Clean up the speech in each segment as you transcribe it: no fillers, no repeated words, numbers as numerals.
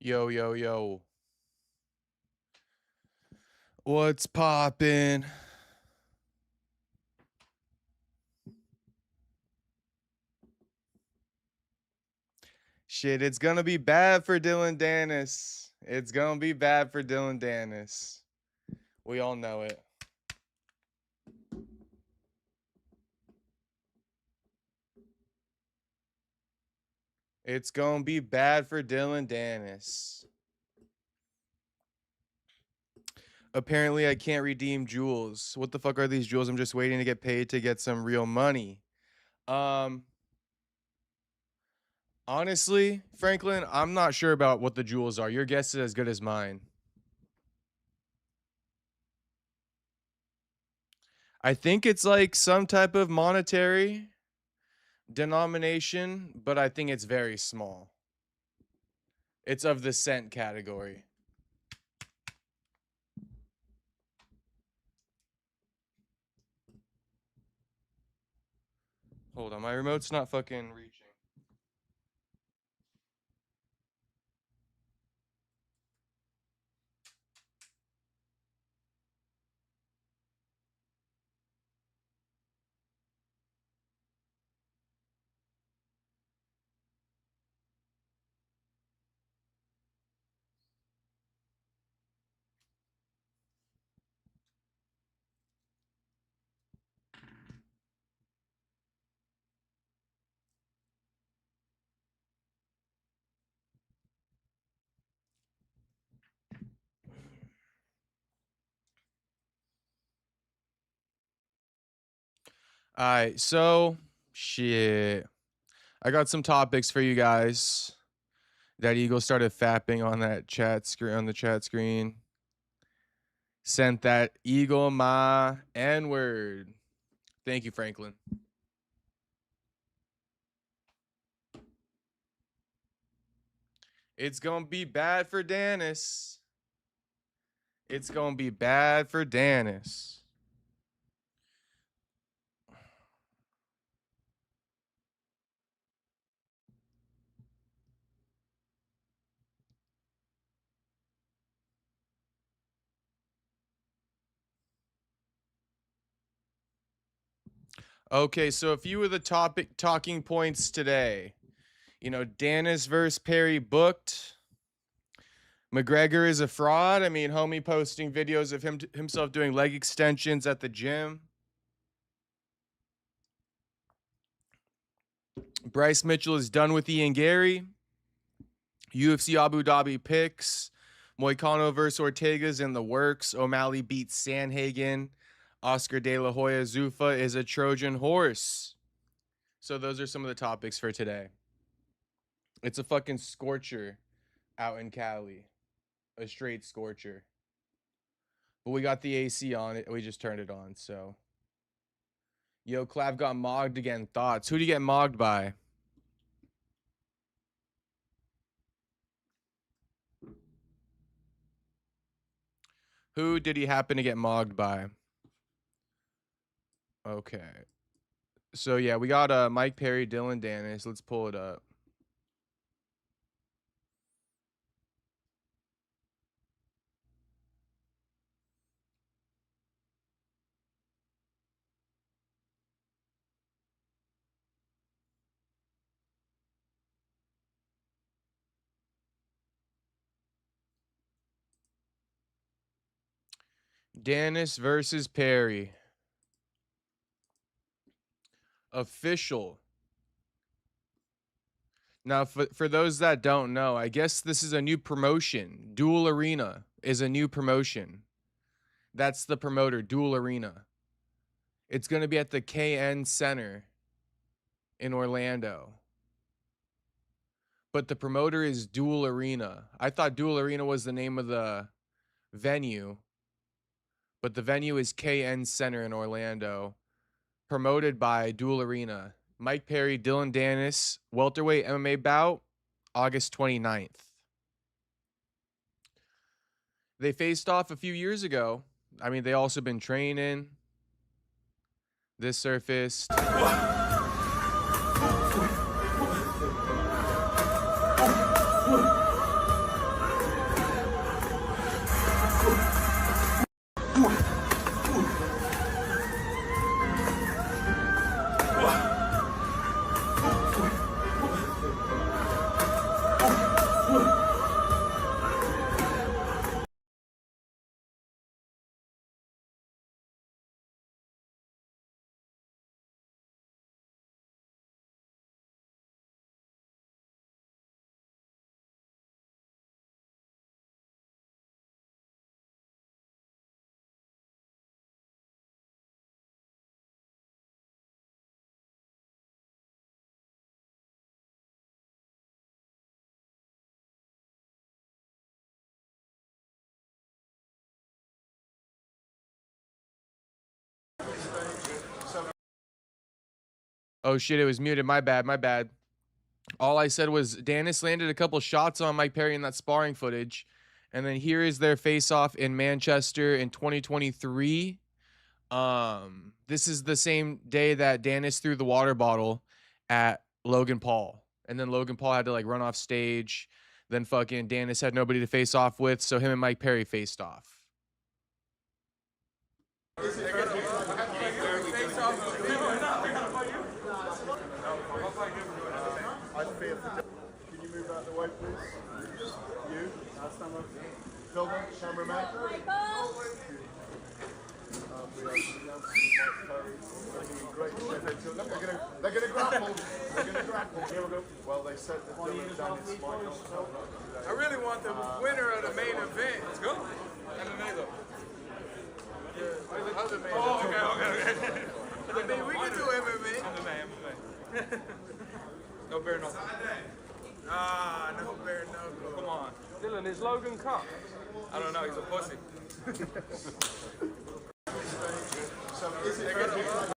Yo, yo, yo. What's poppin'? Shit, it's gonna be bad for Dillon Danis. It's gonna be bad for Dillon Danis. We all know it. It's gonna be bad for Dillon Danis. Apparently, I can't redeem jewels. What the fuck are these jewels? I'm just waiting to get paid to get some real money. Honestly, Franklin, I'm not sure about what the jewels are. Your guess is as good as mine. I think it's like some type of monetary denomination, but I think it's very small. It's of the cent category. Hold on, my remote's not fucking reaching. All right, so shit. I got some topics for you guys. That Eagle started fapping on that chat screen on the chat screen. Sent that Eagle my N-word. Thank you, Franklin. It's gonna be bad for Danis. It's gonna be bad for Danis. Okay, so a few of the talking points today. You know, Danis versus Perry booked. McGregor is a fraud. I mean, homie posting videos of himself doing leg extensions at the gym. Bryce Mitchell is done with Ian Gary. UFC Abu Dhabi picks. Moicano versus Ortega's in the works. O'Malley beats Sanhagen. Oscar De La Hoya Zuffa is a Trojan horse. So those are some of the topics for today. It's a fucking scorcher out in Cali. A straight scorcher. But we got the AC on it. We just turned it on, so. Yo, Clav got mogged again. Thoughts? Who do you get mogged by? Who did he happen to get mogged by? Okay. So, yeah, we got Mike Perry, Dillon Danis. Let's pull it up. Danis versus Perry. Official. Now, for those that don't know, I guess this is a new promotion. Dual Arena is a new promotion. That's the promoter, Dual Arena. It's going to be at the KN Center in Orlando. But the promoter is Dual Arena. I thought Dual Arena was the name of the venue. But the venue is KN Center in Orlando. Promoted by Dual Arena. Mike Perry, Dillon Danis, welterweight MMA bout, August 29th. They faced off a few years ago. I mean, they also been training. This surfaced. Oh shit, it was muted. My bad. My bad. All I said was Danis landed a couple shots on Mike Perry in that sparring footage. And then here is their face off in Manchester in 2023. This is the same day that Danis threw the water bottle at Logan Paul. And then Logan Paul had to like run off stage. Then fucking Danis had nobody to face off with, so him and Mike Perry faced off. Can you move out of the way, please? You, stand up. Filmer, cameraman. They're going to grapple. They're going to grapple. Here we go. Well, they said that Dillon Danis might not tell them. I really want the winner of the main event. Let's go. MMA though. Other main okay. I mean, we can do MMA. MMA. No bare knuckle. No bare knuckle. Come on. Dylan, is Logan cut? I don't know. He's a pussy. So is it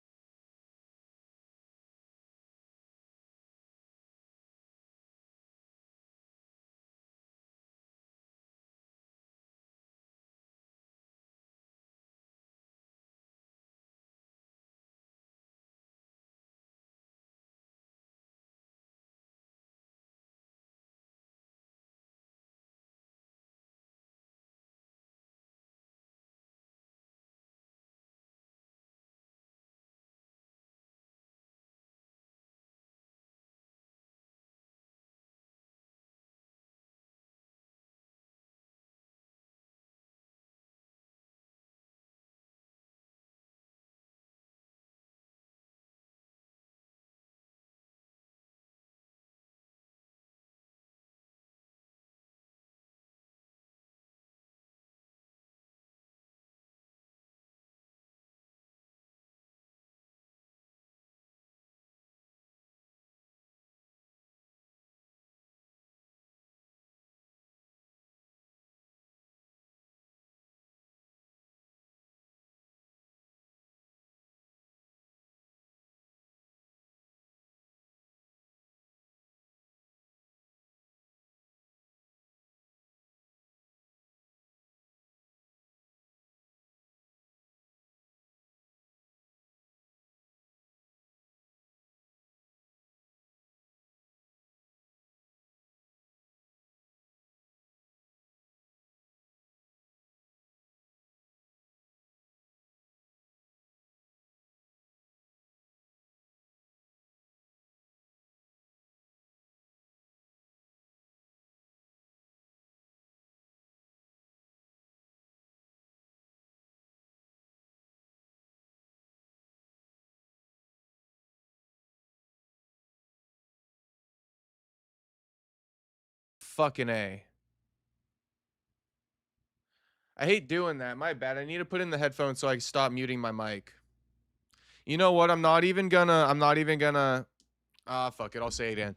Fucking A. I hate doing that. My bad. I need to put in the headphones so I can stop muting my mic. You know what? I'm not even gonna fuck it. I'll say it again.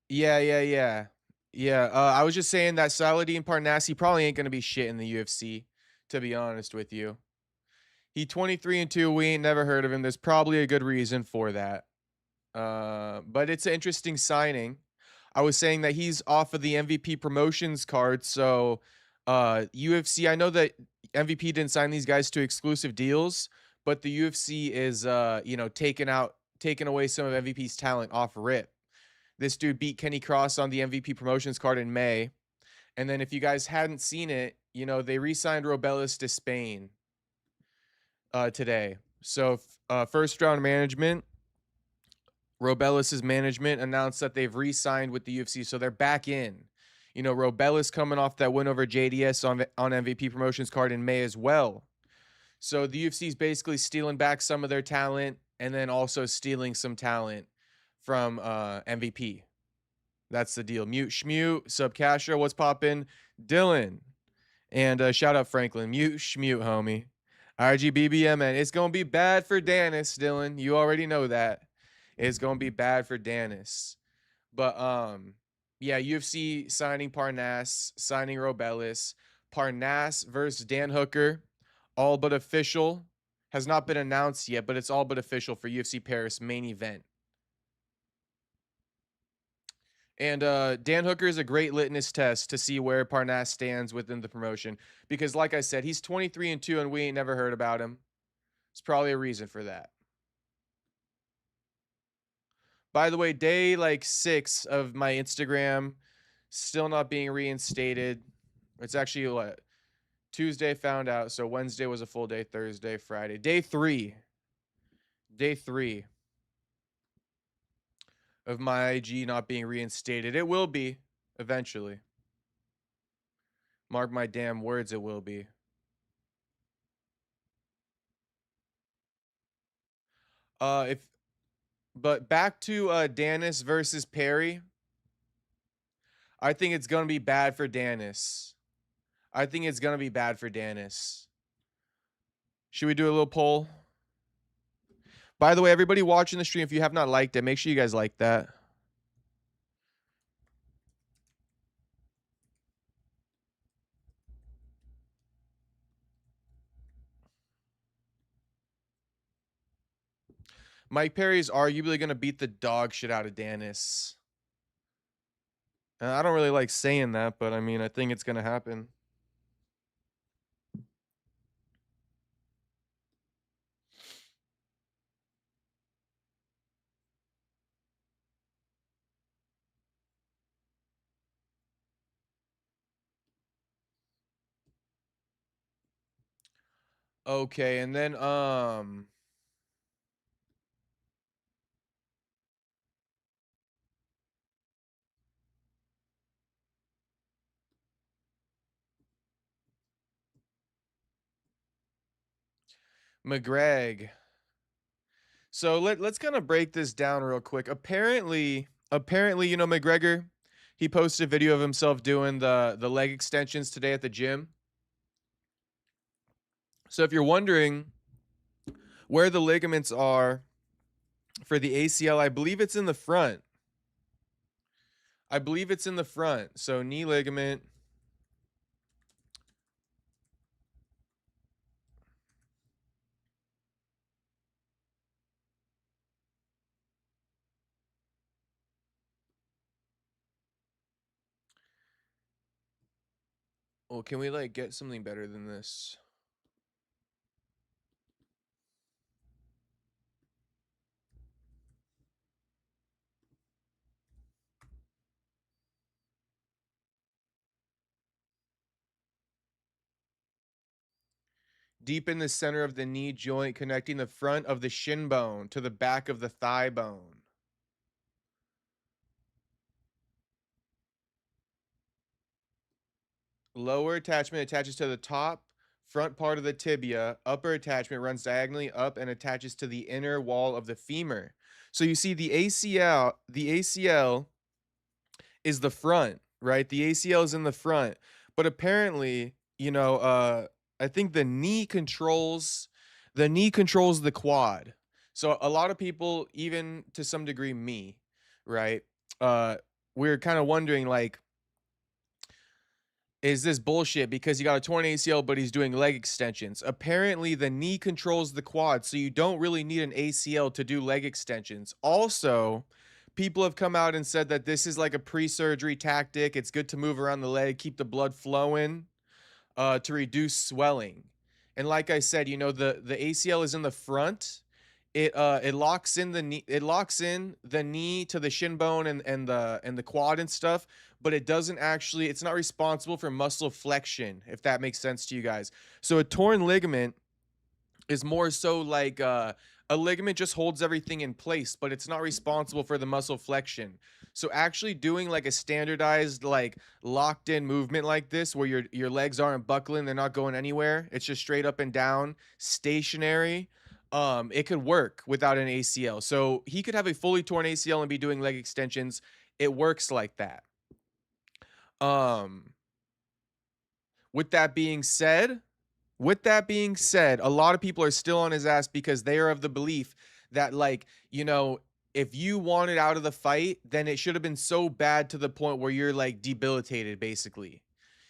Yeah. I was just saying that Saladin Parnassi probably ain't gonna be shit in the UFC, to be honest with you. He 23-2. We ain't never heard of him. There's probably a good reason for that. But it's an interesting signing. I was saying that he's off of the MVP promotions card, so UFC. I know that MVP didn't sign these guys to exclusive deals, but the UFC is taking away some of MVP's talent off rip. This dude beat Kenny Cross on the MVP promotions card in May. And then if you guys hadn't seen it, they re-signed Robelis to Spain today. So first round management, Robelis' management announced that they've re-signed with the UFC. So they're back in. Robelis coming off that win over JDS on MVP promotions card in May as well. So the UFC is basically stealing back some of their talent and then also stealing some talent from MVP. That's the deal. Mute Schmute, Sub Castro, what's poppin'? Dylan. And shout out Franklin. Mute Schmute, homie. RGBBMN. It's going to be bad for Danis, Dylan. You already know that. It's going to be bad for Danis. But, yeah, UFC signing Parnas, signing Robelis. Parnas versus Dan Hooker. all but official. Has not been announced yet, but it's all but official for UFC Paris main event. And Dan Hooker is a great litmus test to see where Parnas stands within the promotion. Because like I said, he's 23-2 and we ain't never heard about him. There's probably a reason for that. By the way, day like 6 of my Instagram still not being reinstated. It's actually what? Tuesday found out. So Wednesday was a full day, Thursday, Friday. Day 3. Day 3 of my IG not being reinstated. It will be eventually. Mark my damn words, it will be. But back to Danis versus Perry. I think it's gonna be bad for Danis. I think it's gonna be bad for Danis. Should we do a little poll? By the way, everybody watching the stream, if you have not liked it, make sure you guys like that. Mike Perry is arguably going to beat the dog shit out of Danis. I don't really like saying that, but I mean, I think it's going to happen. Okay, and then McGregor. So let's kind of break this down real quick. Apparently, you know, McGregor, he posted a video of himself doing the leg extensions today at the gym. So if you're wondering where the ligaments are for the ACL, I believe it's in the front. I believe it's in the front. So knee ligament. Oh, can we like get something better than this? Deep in the center of the knee joint, connecting the front of the shin bone to the back of the thigh bone. Lower attachment attaches to the top front part of the tibia. Upper attachment runs diagonally up and attaches to the inner wall of the femur. So you see the ACL is the front, right? The ACL is in the front. But apparently, you know, I think the knee controls the quad. So a lot of people, even to some degree me, right? We're kind of wondering like, is this bullshit because he got a torn ACL, but he's doing leg extensions? Apparently, the knee controls the quad, so you don't really need an ACL to do leg extensions. Also, people have come out and said that this is like a pre-surgery tactic. It's good to move around the leg, keep the blood flowing, to reduce swelling. And like I said, you know, the ACL is in the front. It locks in the knee to the shin bone and the quad and stuff, but it doesn't actually, it's not responsible for muscle flexion, if that makes sense to you guys. So a torn ligament is more so like a ligament just holds everything in place, but it's not responsible for the muscle flexion. So actually doing like a standardized, like locked in movement like this, where your legs aren't buckling, they're not going anywhere, it's just straight up and down, stationary. It could work without an ACL. So he could have a fully torn ACL and be doing leg extensions. It works like that. With that being said, a lot of people are still on his ass because they are of the belief that, like, you know, if you wanted out of the fight, then it should have been so bad to the point where you're like debilitated, basically.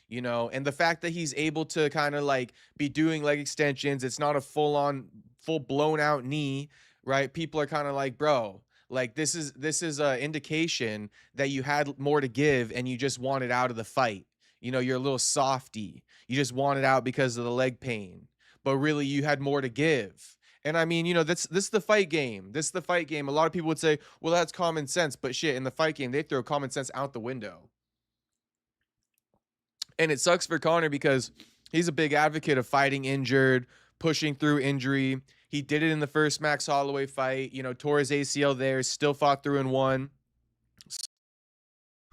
you know, and the fact that he's able to kind of like be doing leg extensions, it's not a full blown out knee, right? People are kind of like, bro, like this is a indication that you had more to give and you just wanted out of the fight. You know, you're a little softy. You just wanted out because of the leg pain, but really you had more to give. And I mean, you know, this is the fight game. This is the fight game. A lot of people would say, well, that's common sense, but shit, in the fight game, they throw common sense out the window. And it sucks for Conor because he's a big advocate of fighting injured, pushing through injury. He did it in the first Max Holloway fight, you know, tore his ACL there, still fought through and won.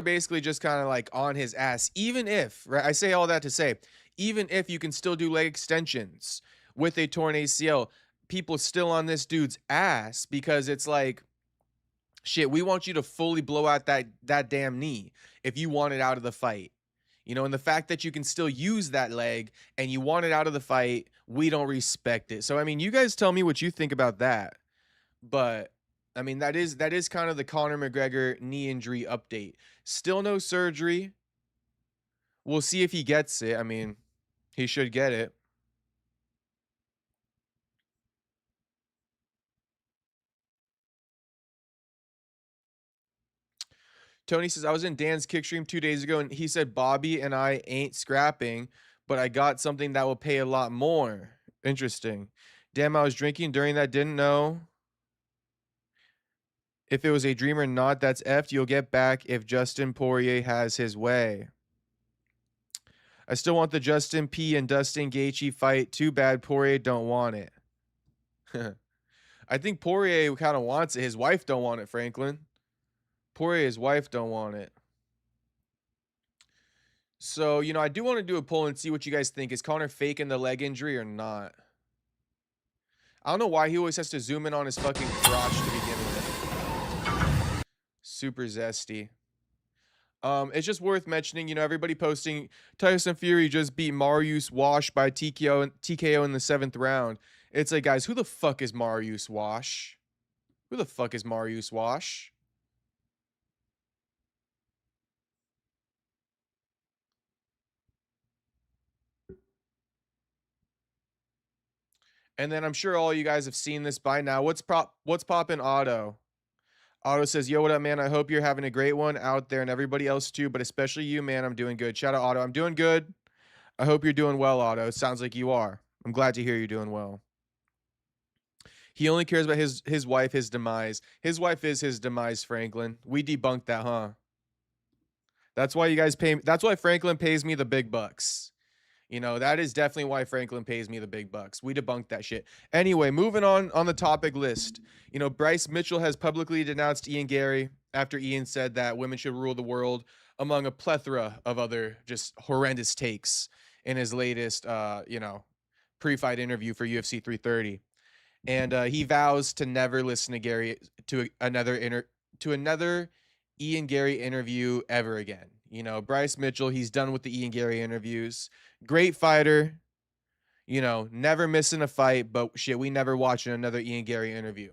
Basically just kind of like on his ass, even if, right? I say all that to say, even if you can still do leg extensions with a torn ACL, people still on this dude's ass because it's like, shit, we want you to fully blow out that damn knee if you want it out of the fight. You know, and the fact that you can still use that leg and you want it out of the fight, we don't respect it. So I mean, you guys tell me what you think about that. But I mean, that is kind of the Conor McGregor knee injury update. Still no surgery. We'll see if he gets it. I mean, he should get it. Tony says, I was in Dan's kick stream 2 days ago and he said, Bobby and I ain't scrapping, but I got something that will pay a lot more. Interesting. Damn, I was drinking during that. Didn't know if it was a dream or not. That's effed. You'll get back if Justin Poirier has his way. I still want the Justin P and Dustin Gaethje fight. Too bad Poirier don't want it. I think Poirier kind of wants it. His wife don't want it, Franklin. Poirier's wife don't want it. So, you know, I do want to do a poll and see what you guys think. Is Conor faking the leg injury or not? I don't know why he always has to zoom in on his fucking crotch to begin with. Super zesty. It's just worth mentioning, you know, everybody posting Tyson Fury just beat Mariusz Wash by TKO in the 7th round. It's like, guys, who the fuck is Mariusz Wash? Who the fuck is Mariusz Wash? And then I'm sure all you guys have seen this by now. What's poppin' Otto? Otto says, yo, what up, man? I hope you're having a great one out there and everybody else too, but especially you, man. I'm doing good. Shout out, Otto. I'm doing good. I hope you're doing well, Otto. It sounds like you are. I'm glad to hear you're doing well. He only cares about his wife, his demise. His wife is his demise, Franklin. We debunked that, huh? That's why you guys pay. That's why Franklin pays me the big bucks. You know, that is definitely why Franklin pays me the big bucks. We debunked that shit. Anyway, moving on the topic list. You know, Bryce Mitchell has publicly denounced Ian Gary after Ian said that women should rule the world, among a plethora of other just horrendous takes in his latest, you know, pre-fight interview for UFC 330. And he vows to never listen to Gary to another Ian Gary interview ever again. You know, Bryce Mitchell, he's done with the Ian Gary interviews. Great fighter, you know, never missing a fight, but shit, we never watching another Ian Gary interview.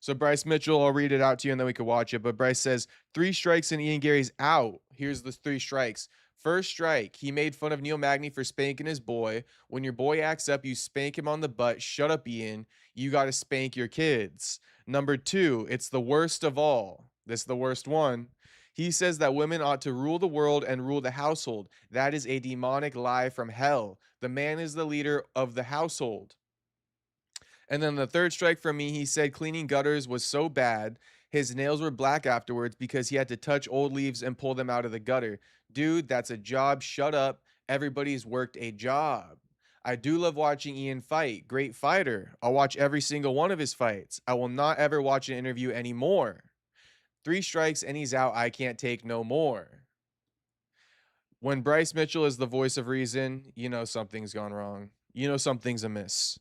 So Bryce Mitchell, I'll read it out to you and then we can watch it. But Bryce says, 3 strikes and Ian Gary's out. Here's the 3 strikes. First strike, he made fun of Neil Magny for spanking his boy. When your boy acts up, you spank him on the butt. Shut up, Ian. You got to spank your kids. Number 2, it's the worst of all. This is the worst one. He says that women ought to rule the world and rule the household. That is a demonic lie from hell. The man is the leader of the household. And then the 3rd strike from me, he said cleaning gutters was so bad, his nails were black afterwards because he had to touch old leaves and pull them out of the gutter. Dude, that's a job. Shut up. Everybody's worked a job. I do love watching Ian fight. Great fighter. I'll watch every single one of his fights. I will not ever watch an interview anymore. 3 strikes and he's out. I can't take no more. When Bryce Mitchell is the voice of reason, you know something's gone wrong. You know something's amiss.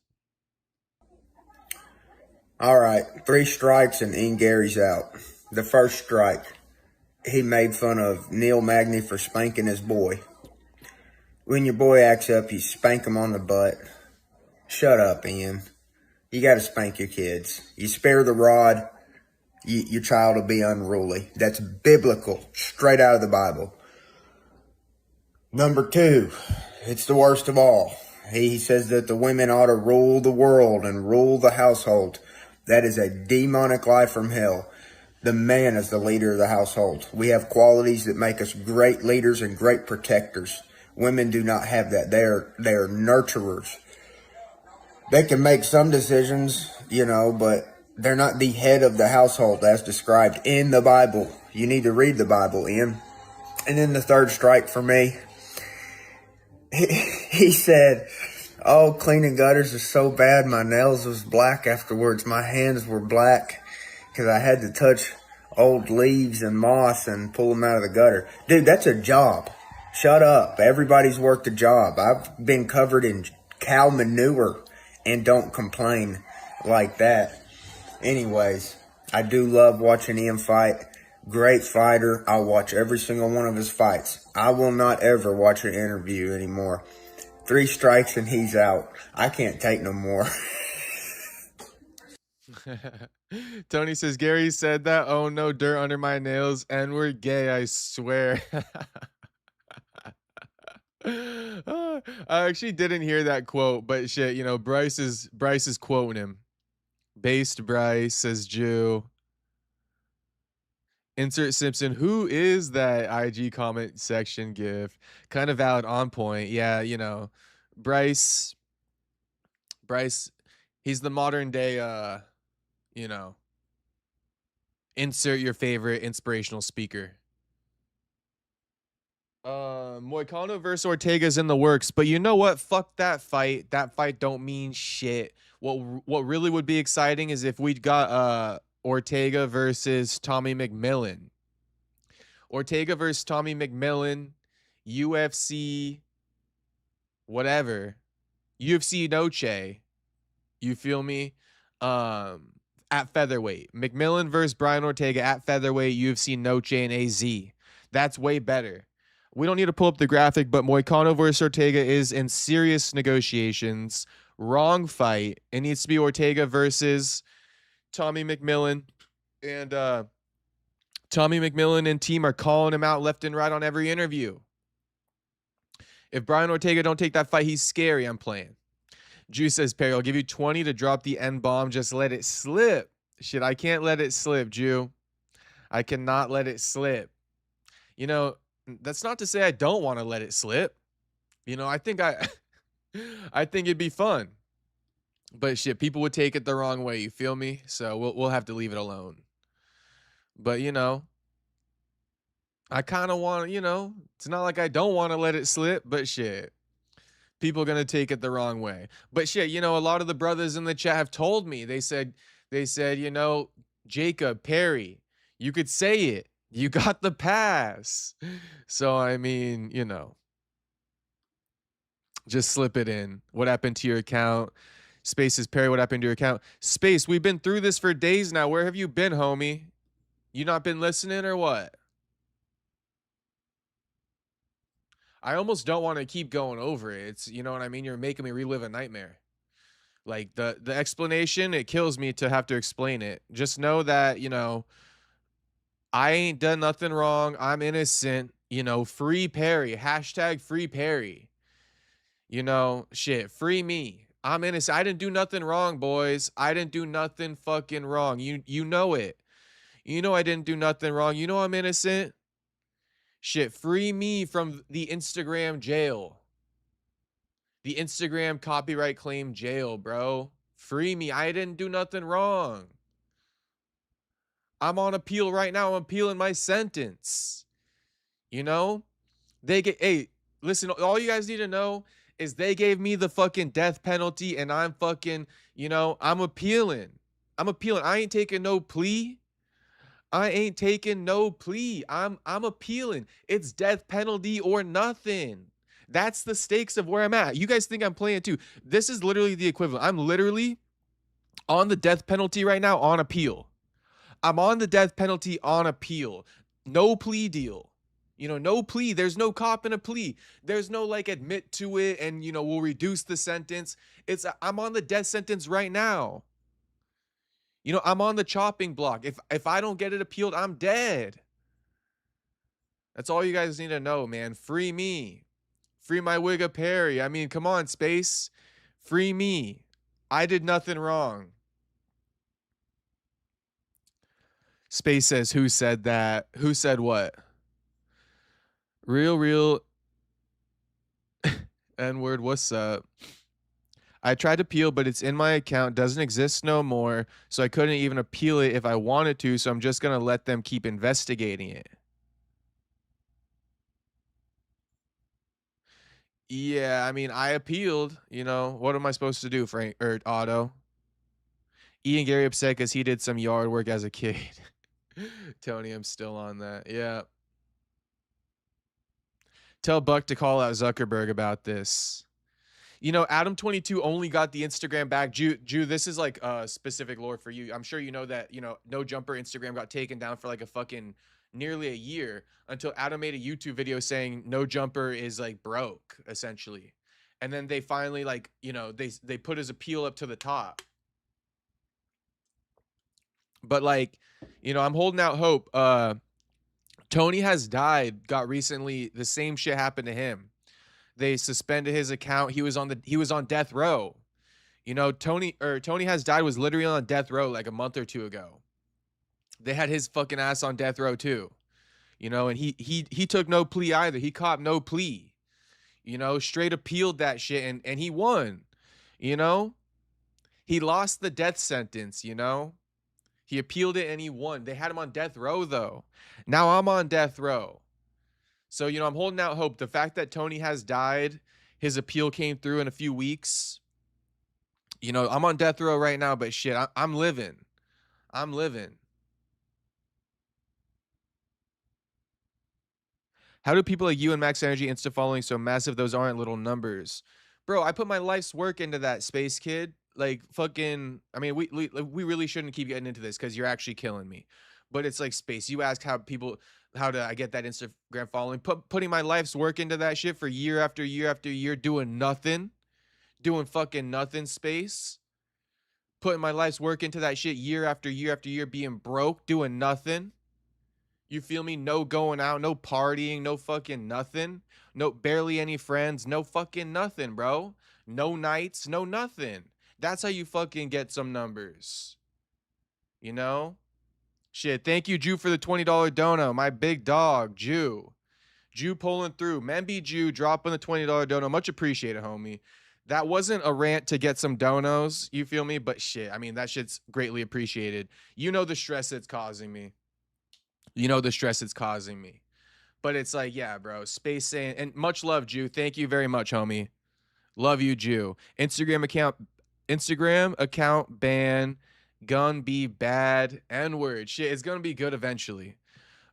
All right, 3 strikes and Ian Gary's out. The first strike, he made fun of Neil Magny for spanking his boy. When your boy acts up, you spank him on the butt. Shut up, Ian. You got to spank your kids. You spare the rod, your child will be unruly. That's biblical, straight out of the Bible. Number 2, it's the worst of all. He says that the women ought to rule the world and rule the household. That is a demonic lie from hell. The man is the leader of the household. We have qualities that make us great leaders and great protectors. Women do not have that. They are nurturers. They can make some decisions, but they're not the head of the household as described in the Bible. You need to read the Bible, Ian. And then the third strike for me, he said, oh, cleaning gutters is so bad. My nails was black afterwards. My hands were black because I had to touch old leaves and moss and pull them out of the gutter. Dude, that's a job. Shut up. Everybody's worked a job. I've been covered in cow manure and don't complain like that. Anyways, I do love watching Ian fight. Great fighter. I'll watch every single one of his fights. I will not ever watch an interview anymore. 3 strikes and he's out. I can't take no more. Tony says, Gary said that. Oh, no dirt under my nails. And we're gay, I swear. I actually didn't hear that quote, but shit, Bryce is quoting him. Based Bryce says Jew. Insert Simpson. Who is that IG comment section gif? Kind of valid, on point. Yeah, Bryce, he's the modern day, insert your favorite inspirational speaker. Moicano versus Ortega's in the works, but you know what? Fuck that fight. That fight don't mean shit. What really would be exciting is if we got Ortega versus Tommy McMillan. Ortega versus Tommy McMillan, UFC, whatever. UFC Noche. You feel me? At featherweight. McMillan versus Brian Ortega at featherweight, UFC Noche and AZ. That's way better. We don't need to pull up the graphic, but Moicano versus Ortega is in serious negotiations. Wrong fight. It needs to be Ortega versus Tommy McMillan. And Tommy McMillan and team are calling him out left and right on every interview. If Brian Ortega don't take that fight, he's scary. I'm playing. Juice says, Perry, I'll give you 20 to drop the N-bomb. Just let it slip. Shit, I can't let it slip, Jew. I cannot let it slip. That's not to say I don't want to let it slip. I think I think it'd be fun. But shit, people would take it the wrong way, you feel me? So we'll have to leave it alone. But I kind of want, it's not like I don't want to let it slip, but shit. People are going to take it the wrong way. But shit, a lot of the brothers in the chat have told me. They said, Jacob, Perry, you could say it. You got the pass. So, I mean, just slip it in. What happened to your account? Space is Perry, what happened to your account? Space, we've been through this for days now. Where have you been, homie? You not been listening or what? I almost don't want to keep going over it. It's, you know what I mean? You're making me relive a nightmare. Like the explanation, it kills me to have to explain it. Just know that, I ain't done nothing wrong. I'm innocent. Free Perry. Hashtag free Perry. Shit, free me. I'm innocent. I didn't do nothing wrong, boys. I didn't do nothing fucking wrong. You know it. I didn't do nothing wrong. I'm innocent. Shit, free me from the Instagram jail. The Instagram copyright claim jail, bro. Free me. I didn't do nothing wrong. I'm on appeal right now. I'm appealing my sentence. Hey, listen, all you guys need to know is they gave me the fucking death penalty and I'm fucking, I'm appealing. I ain't taking no plea. I'm appealing. It's death penalty or nothing. That's the stakes of where I'm at. You guys think I'm playing too. This is literally the equivalent. I'm literally on the death penalty right now on appeal. I'm on the death penalty on appeal. No plea deal. No plea. There's no cop in a plea. There's no admit to it and, we'll reduce the sentence. I'm on the death sentence right now. I'm on the chopping block. If I don't get it appealed, I'm dead. That's all you guys need to know, man. Free me. Free my Wigga Perry. I mean, come on, Space. Free me. I did nothing wrong. Space says, who said that? Who said what? Real N-word, what's up? I tried to appeal, but it's in my account, doesn't exist no more, so I couldn't even appeal it if I wanted to, so I'm just going to let them keep investigating it. Yeah, I mean, I appealed, you know, what am I supposed to do, Frank, or Otto? Ian Gary upset because he did some yard work as a kid. Tony, I'm still on that. Yeah. Tell Buck to call out Zuckerberg about this. You know, Adam22 only got the Instagram back. Jew, this is like specific lore for you. I'm sure you know that, you know, No Jumper Instagram got taken down for like a fucking nearly a year until Adam made a YouTube video saying No Jumper is like broke, essentially. And then they finally like, you know, they put his appeal up to the top. But like, you know, I'm holding out hope. Tony Has Died got recently, the same shit happened to him. They suspended his account. He was on death row. You know, Tony Has Died was literally on death row like a month or two ago. They had his fucking ass on death row too. You know, and he took no plea either. He copped no plea. You know, straight appealed that shit and he won. You know? He lost the death sentence, you know? He appealed it and he won. They had him on death row though. Now I'm on death row. So, you know, I'm holding out hope. The fact that Tony Has Died, his appeal came through in a few weeks. You know, I'm on death row right now, but shit, I'm living. I'm living. How do people like you and Max Energy Insta following so massive? Those aren't little numbers. Bro, I put my life's work into that, Space Kid. Like, fucking, I mean, we really shouldn't keep getting into this because you're actually killing me. But it's like, Space, you ask how do I get that Instagram following? Putting my life's work into that shit for year after year after year, doing nothing. Doing fucking nothing, Space. Putting my life's work into that shit year after year after year, being broke, doing nothing. You feel me? No going out, no partying, no fucking nothing. No, barely any friends, no fucking nothing, bro. No nights, no nothing. That's how you fucking get some numbers. You know? Shit, thank you, Jew, for the $20 dono. My big dog, Jew. Jew pulling through. Memby Jew dropping the $20 dono. Much appreciated, homie. That wasn't a rant to get some donos, you feel me? But shit, I mean, that shit's greatly appreciated. You know the stress it's causing me. You know the stress it's causing me. But it's like, yeah, bro. Space saying, and much love, Jew. Thank you very much, homie. Love you, Jew. Instagram account ban. Gun be bad. N-word. Shit, it's gonna be good eventually.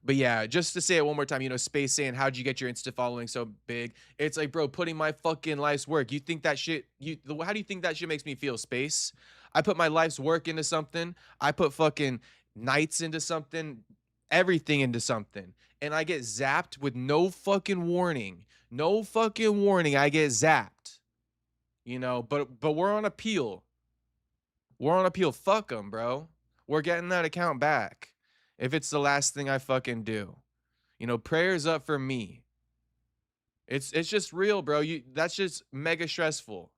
But yeah, just to say it one more time, you know, Space saying, how'd you get your Insta following so big? It's like, bro, putting my fucking life's work. You think that shit, how do you think that shit makes me feel, Space? I put my life's work into something. I put fucking nights into something, everything into something. And I get zapped with no fucking warning. No fucking warning. I get zapped. You know, but we're on appeal. We're on appeal. Fuck them, bro. We're getting that account back. If it's the last thing I fucking do. You know, prayers up for me. It's just real, bro. That's just mega stressful.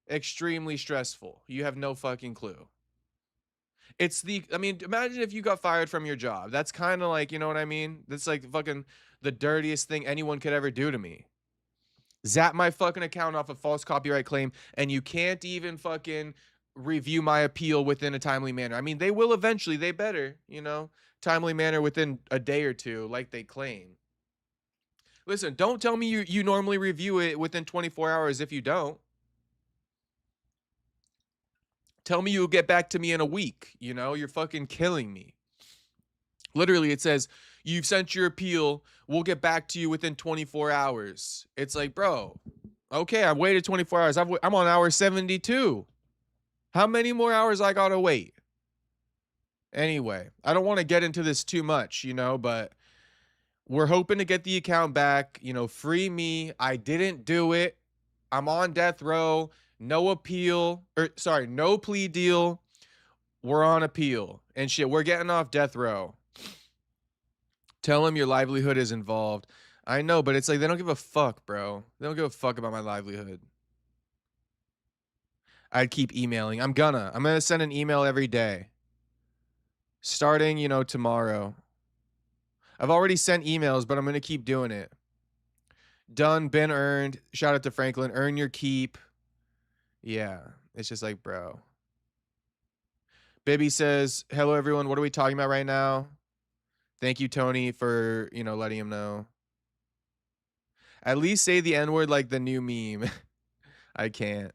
Extremely stressful. You have no fucking clue. I mean, imagine if you got fired from your job. That's kind of like, you know what I mean? That's like fucking the dirtiest thing anyone could ever do to me. Zap my fucking account off a false copyright claim, and you can't even fucking review my appeal within a timely manner. I mean, they will eventually. They better, you know, timely manner within a day or two, like they claim. Listen, don't tell me you normally review it within 24 hours if you don't. Tell me you'll get back to me in a week. You know, you're fucking killing me. Literally, it says, you've sent your appeal. We'll get back to you within 24 hours. It's like, bro, okay, I've waited 24 hours. I'm on hour 72. How many more hours I gotta wait? Anyway, I don't want to get into this too much, you know, but we're hoping to get the account back. You know, free me. I didn't do it. I'm on death row. No appeal. No plea deal. We're on appeal. And shit, we're getting off death row. Tell him your livelihood is involved. I know, but it's like they don't give a fuck, bro. They don't give a fuck about my livelihood. I'd keep emailing. I'm gonna send an email every day. Starting, tomorrow. I've already sent emails, but I'm gonna keep doing it. Done, been earned. Shout out to Franklin. Earn your keep. Yeah. It's just like, bro. Bibby says, hello everyone. What are we talking about right now? Thank you, Tony, for, letting him know. At least say the N-word like the new meme. I can't.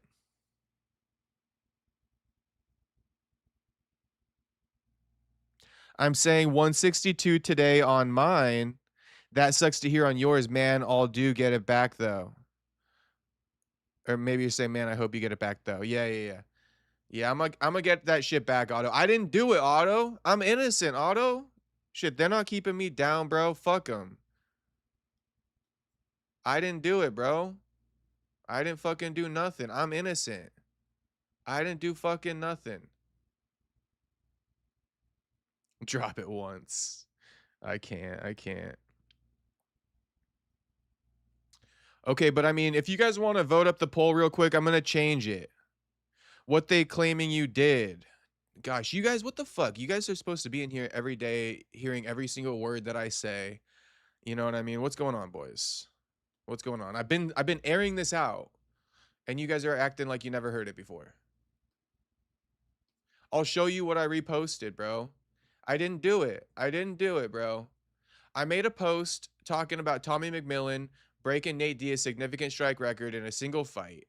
I'm saying 162 today on mine. That sucks to hear on yours, man. I'll do get it back though. Or maybe you say, man, I hope you get it back though. Yeah. Yeah, I'm gonna get that shit back, Otto. I didn't do it, Otto. I'm innocent, Otto. Shit, they're not keeping me down, bro. Fuck them. I didn't do it, bro. I didn't fucking do nothing. I'm innocent. I didn't do fucking nothing. Drop it once. I can't. Okay, but I mean, if you guys want to vote up the poll real quick, I'm going to change it. What they claiming you did. Gosh, you guys, what the fuck? You guys are supposed to be in here every day hearing every single word that I say. You know what I mean? What's going on, boys? What's going on? I've been airing this out and you guys are acting like you never heard it before. I'll show you what I reposted, bro. I didn't do it, bro. I made a post talking about Tommy McMillan breaking Nate Diaz's significant strike record in a single fight.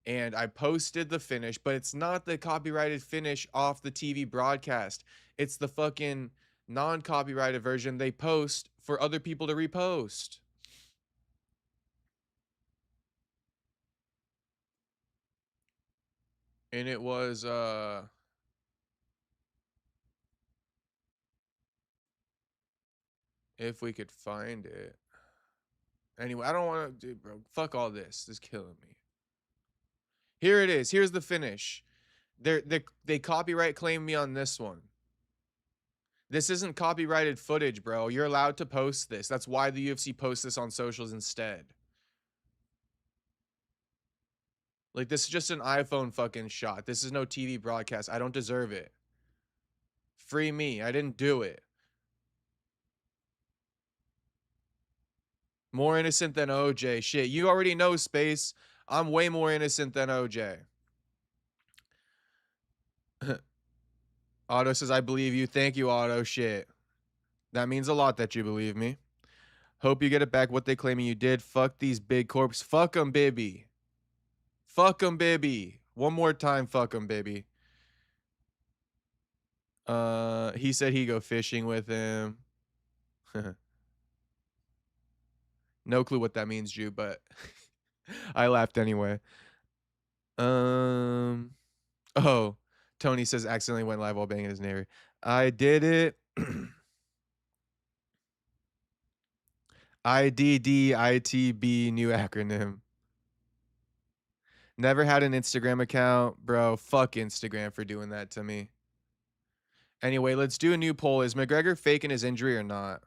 And I posted the finish, but it's not the copyrighted finish off the TV broadcast. It's the fucking non-copyrighted version they post for other people to repost. And it was, if we could find it. Anyway, I don't want to do, bro. Fuck all this. This is killing me. Here it is. Here's the finish. They copyright claim me on this one. This isn't copyrighted footage, bro. You're allowed to post this. That's why the UFC posts this on socials instead. Like, this is just an iPhone fucking shot. This is no TV broadcast. I don't deserve it. Free me. I didn't do it. More innocent than OJ. Shit, you already know, Space. I'm way more innocent than OJ. Otto says, I believe you. Thank you, Otto. Shit. That means a lot that you believe me. Hope you get it back what they claiming you did. Fuck these big corps. Fuck them, baby. Fuck them, baby. One more time, fuck them, baby. He said he'd go fishing with him. No clue what that means, Jew, but I laughed anyway. Oh, Tony says accidentally went live while banging his neighbor. I did it. IDDITB, new acronym. Never had an Instagram account, bro. Fuck Instagram for doing that to me. Anyway, let's do a new poll. Is McGregor faking his injury or not?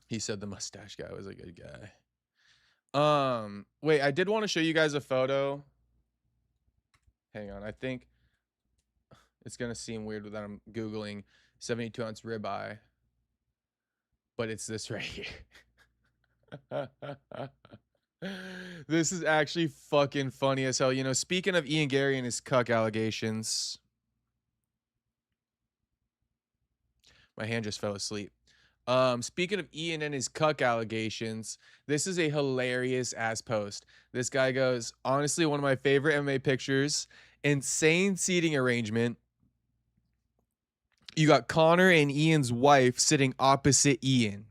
He said the mustache guy was a good guy. Wait, I did want to show you guys a photo. Hang on, I think it's gonna seem weird that I'm Googling 72-ounce ribeye. But it's this right here. This is actually fucking funny as hell. You know, speaking of Ian Gary and his cuck allegations. My hand just fell asleep. Speaking of Ian and his cuck allegations, this is a hilarious ass post. This guy goes, honestly, one of my favorite MMA pictures. Insane seating arrangement. You got Conor and Ian's wife sitting opposite Ian.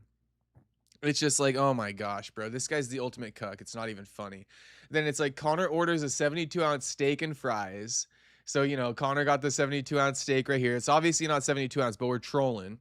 It's just like, oh my gosh, bro, this guy's the ultimate cuck. It's not even funny. Then it's like Conor orders a 72-ounce steak and fries. So, you know, Conor got the 72-ounce steak right here. It's obviously not 72 ounce, but we're trolling.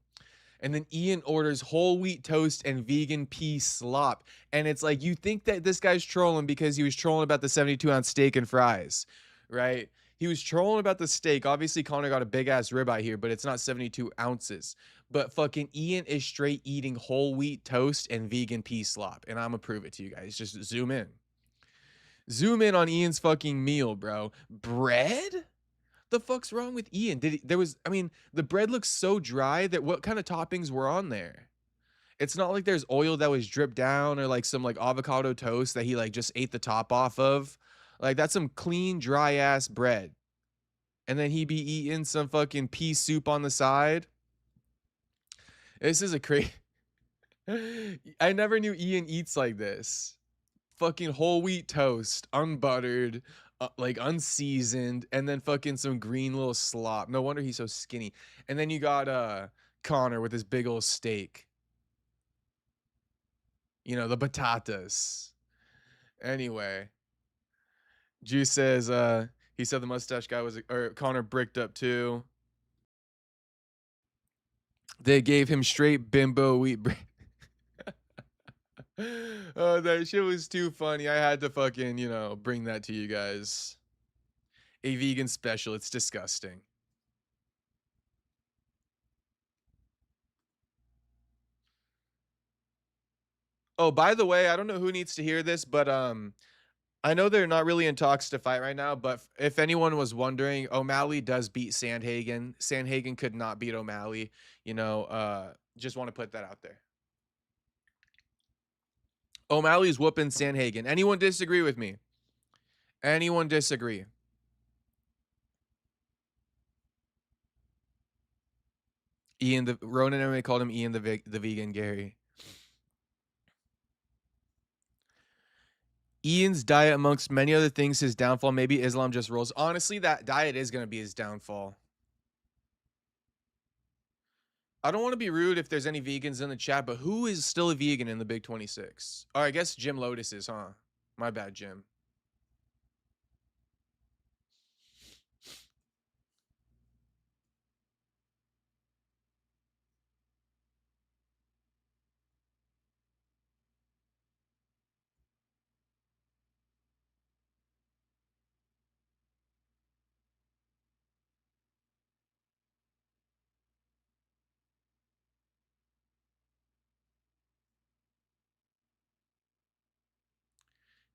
And then Ian orders whole wheat toast and vegan pea slop. And it's like, you think that this guy's trolling because he was trolling about the 72-ounce steak and fries, right? He was trolling about the steak. Obviously, Conor got a big ass ribeye here, but it's not 72 ounces. But fucking Ian is straight eating whole wheat toast and vegan pea slop. And I'm gonna prove it to you guys. Just zoom in. Zoom in on Ian's fucking meal, bro. Bread? The fuck's wrong with Ian? I mean, the bread looks so dry that what kind of toppings were on there? It's not like there's oil that was dripped down or like some like avocado toast that he like just ate the top off of. Like that's some clean, dry ass bread. And then he be eating some fucking pea soup on the side. This is a crazy. I never knew Ian eats like this. Fucking whole wheat toast, unbuttered, like unseasoned, and then fucking some green little slop. No wonder he's so skinny. And then you got Conor with his big old steak. You know, the batatas. Anyway, Juice says he said the mustache guy was or Conor bricked up too. They gave him straight bimbo wheat bread. Oh, that shit was too funny. I had to fucking, you know, bring that to you guys. A vegan special. It's disgusting. Oh, by the way, I don't know who needs to hear this, but I know they're not really in talks to fight right now, but if anyone was wondering, O'Malley does beat Sandhagen. Sandhagen could not beat O'Malley. You know, just want to put that out there. O'Malley's whooping Sandhagen. Anyone disagree with me? Anyone disagree? Ian the Ronan MMA called him Ian the vegan Gary. Ian's diet, amongst many other things, his downfall. Maybe Islam just rolls. Honestly, that diet is going to be his downfall. I don't want to be rude if there's any vegans in the chat, but who is still a vegan in the Big 26? Oh, I guess Jim Lotus is, huh? My bad, Jim.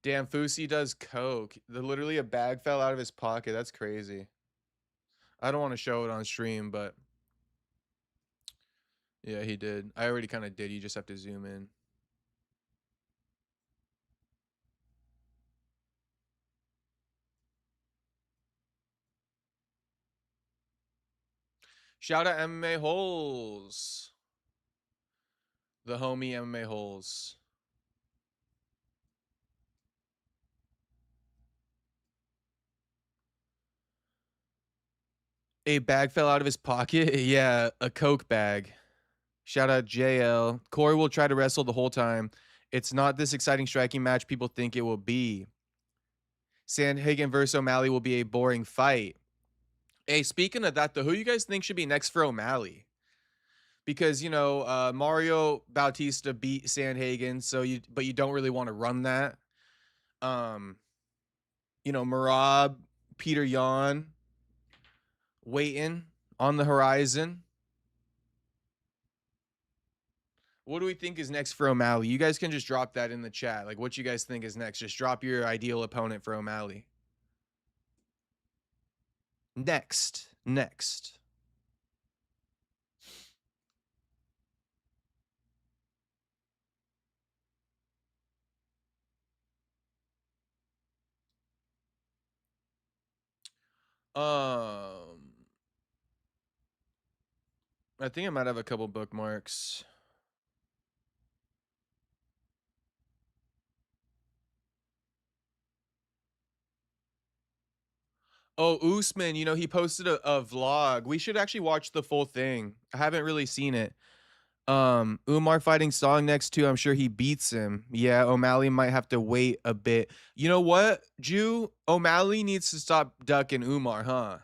Damn, Fusi does coke. Literally a bag fell out of his pocket. That's crazy. I don't want to show it on stream, but yeah, he did. I already kind of did. You just have to zoom in. Shout out MMA Holes. The homie MMA Holes. A bag fell out of his pocket? Yeah, a coke bag. Shout out JL. Corey will try to wrestle the whole time. It's not this exciting striking match people think it will be. Sandhagen versus O'Malley will be a boring fight. Hey, speaking of that, though, who you guys think should be next for O'Malley? Because, you know, Mario Bautista beat Sandhagen, but you don't really want to run that. You know, Marab, Peter Yan, waiting on the horizon. What do we think is next for O'Malley? You guys can just drop that in the chat. Like, what you guys think is next? Just drop your ideal opponent for O'Malley. Next. I think I might have a couple bookmarks. Oh, Usman, you know, he posted a vlog. We should actually watch the full thing. I haven't really seen it. Umar fighting Song next to, I'm sure he beats him. Yeah, O'Malley might have to wait a bit. You know what, Jew? O'Malley needs to stop ducking Umar, huh?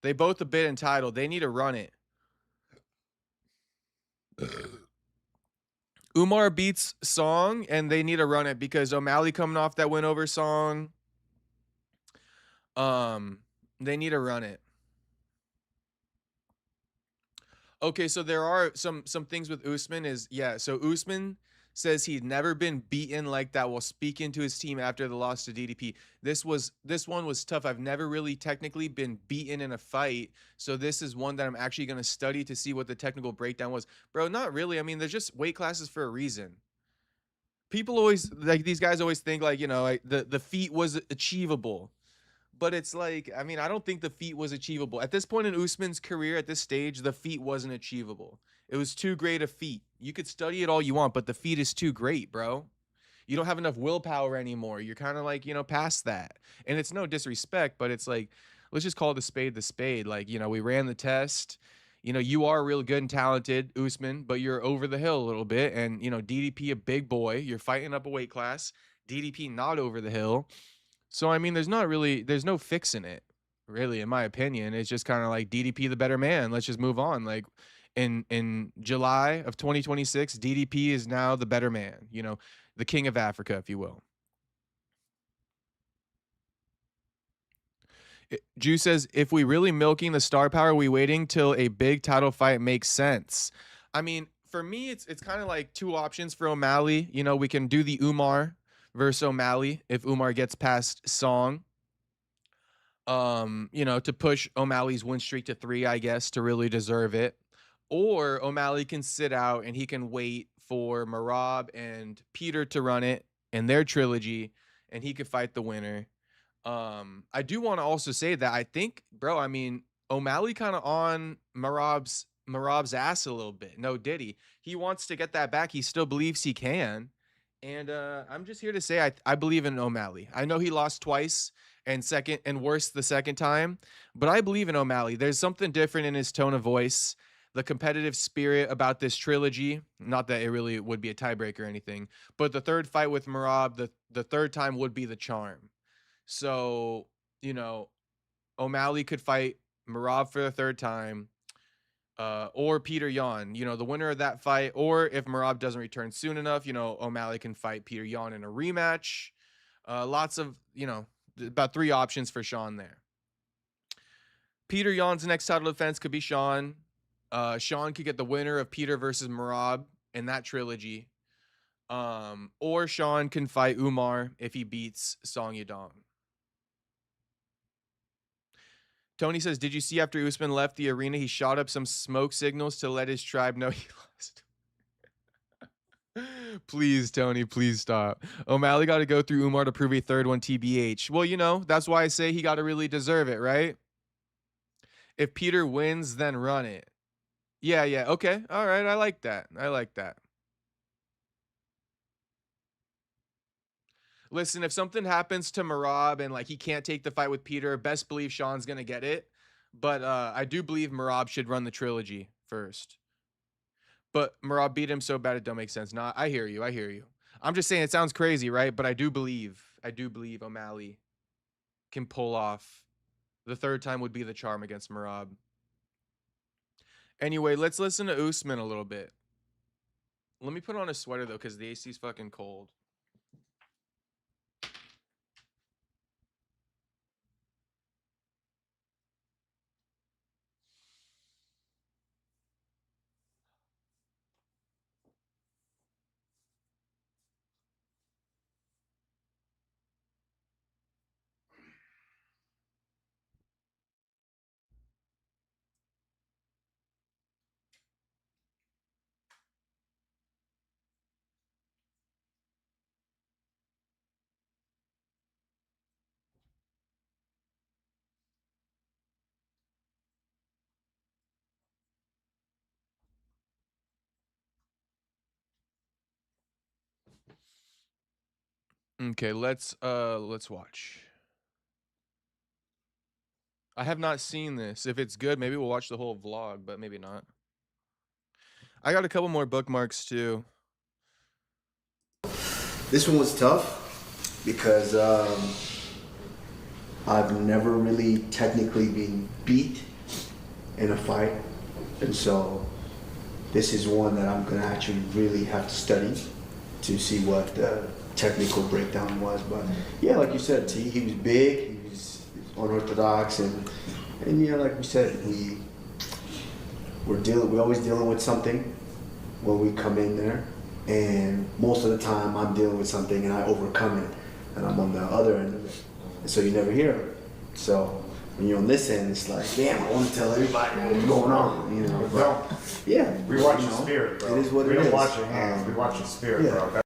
They both a bit entitled. They need to run it. Umar beats Song, and they need to run it because O'Malley coming off that win over Song. They need to run it. Okay, so there are some things with Usman is so Usman says he'd never been beaten like that while speaking to his team after the loss to DDP. This one was tough. I've never really technically been beaten in a fight, so this is one that I'm actually going to study to see what the technical breakdown was. Bro, not really. I mean, there's just weight classes for a reason. People always like these guys always think like, like the feat was achievable. But it's like, I mean, I don't think the feat was achievable. At this point in Usman's career, at this stage, the feat wasn't achievable. It was too great a feat. You could study it all you want, but the feat is too great, bro. You don't have enough willpower anymore. You're kind of like, past that. And it's no disrespect, but it's like, let's just call the spade the spade. Like, we ran the test. You are real good and talented, Usman, but you're over the hill a little bit. And, DDP, a big boy. You're fighting up a weight class. DDP, not over the hill. So, I mean, there's no fixing it, really, in my opinion. It's just kind of like DDP the better man. Let's just move on. Like in July of 2026, DDP is now the better man, the king of Africa, if you will. Jew says, if we really milking the star power, we waiting till a big title fight makes sense. I mean, for me, it's kind of like two options for O'Malley. We can do the Umar versus O'Malley if Umar gets past Song. To push O'Malley's win streak to 3, I guess, to really deserve it. Or O'Malley can sit out and he can wait for Merab and Peter to run it in their trilogy, and he could fight the winner. I do want to also say that I think, bro, I mean, O'Malley kind of on Merab's ass a little bit. No, did he? He wants to get that back. He still believes he can. And I'm just here to say I believe in O'Malley. I know he lost twice and worse the second time, but I believe in O'Malley. There's something different in his tone of voice, the competitive spirit about this trilogy. Not that it really would be a tiebreaker or anything, but the third fight with Merab, the third time would be the charm. So, O'Malley could fight Merab for the third time. Or Peter Yan, the winner of that fight, or if Merab doesn't return soon enough, O'Malley can fight Peter Yan in a rematch. Lots of, about 3 options for Sean there. Peter Yan's next title defense could be Sean. Sean could get the winner of Peter versus Merab in that trilogy. Or Sean can fight Umar if he beats Song Yadong. Tony says, did you see after Usman left the arena, he shot up some smoke signals to let his tribe know he lost? Please, Tony, please stop. O'Malley got to go through Umar to prove a third one, TBH. Well, that's why I say he got to really deserve it, right? If Peter wins, then run it. Yeah, okay. All right, I like that. Listen, if something happens to Merab and like he can't take the fight with Peter, best believe Sean's gonna get it. But I do believe Merab should run the trilogy first. But Merab beat him so bad it don't make sense. Nah, I hear you. I'm just saying it sounds crazy, right? But I do believe O'Malley can pull off. The third time would be the charm against Merab. Anyway, let's listen to Usman a little bit. Let me put on a sweater though, because the AC's fucking cold. Okay, let's watch. I have not seen this. If it's good, maybe we'll watch the whole vlog, but maybe not. I got a couple more bookmarks too. This one was tough because I've never really technically been beat in a fight, and so this is one that I'm gonna actually really have to study to see what the technical breakdown was. But yeah, like you said, T, he was big, he was unorthodox, and yeah, like we said, we're always dealing with something when we come in there, and most of the time I'm dealing with something and I overcome it, and I'm on the other end of it, and so you never hear it. So when you're on this end, it's like, damn, I want to tell everybody what's going on, you know. Well, Yeah, we watch you your know, spirit, bro. It is what we it is. don't watch your hands, we watch your spirit, yeah. bro.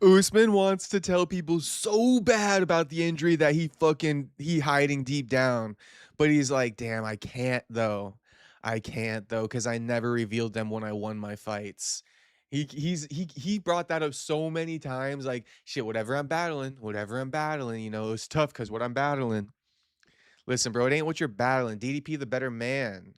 Usman wants to tell people so bad about the injury that he hiding deep down, but he's like, damn, I can't though, because I never revealed them when I won my fights. He brought that up so many times, like, shit, whatever I'm battling, you know, it's tough because what I'm battling. Listen, bro, it ain't what you're battling. DDP the better man.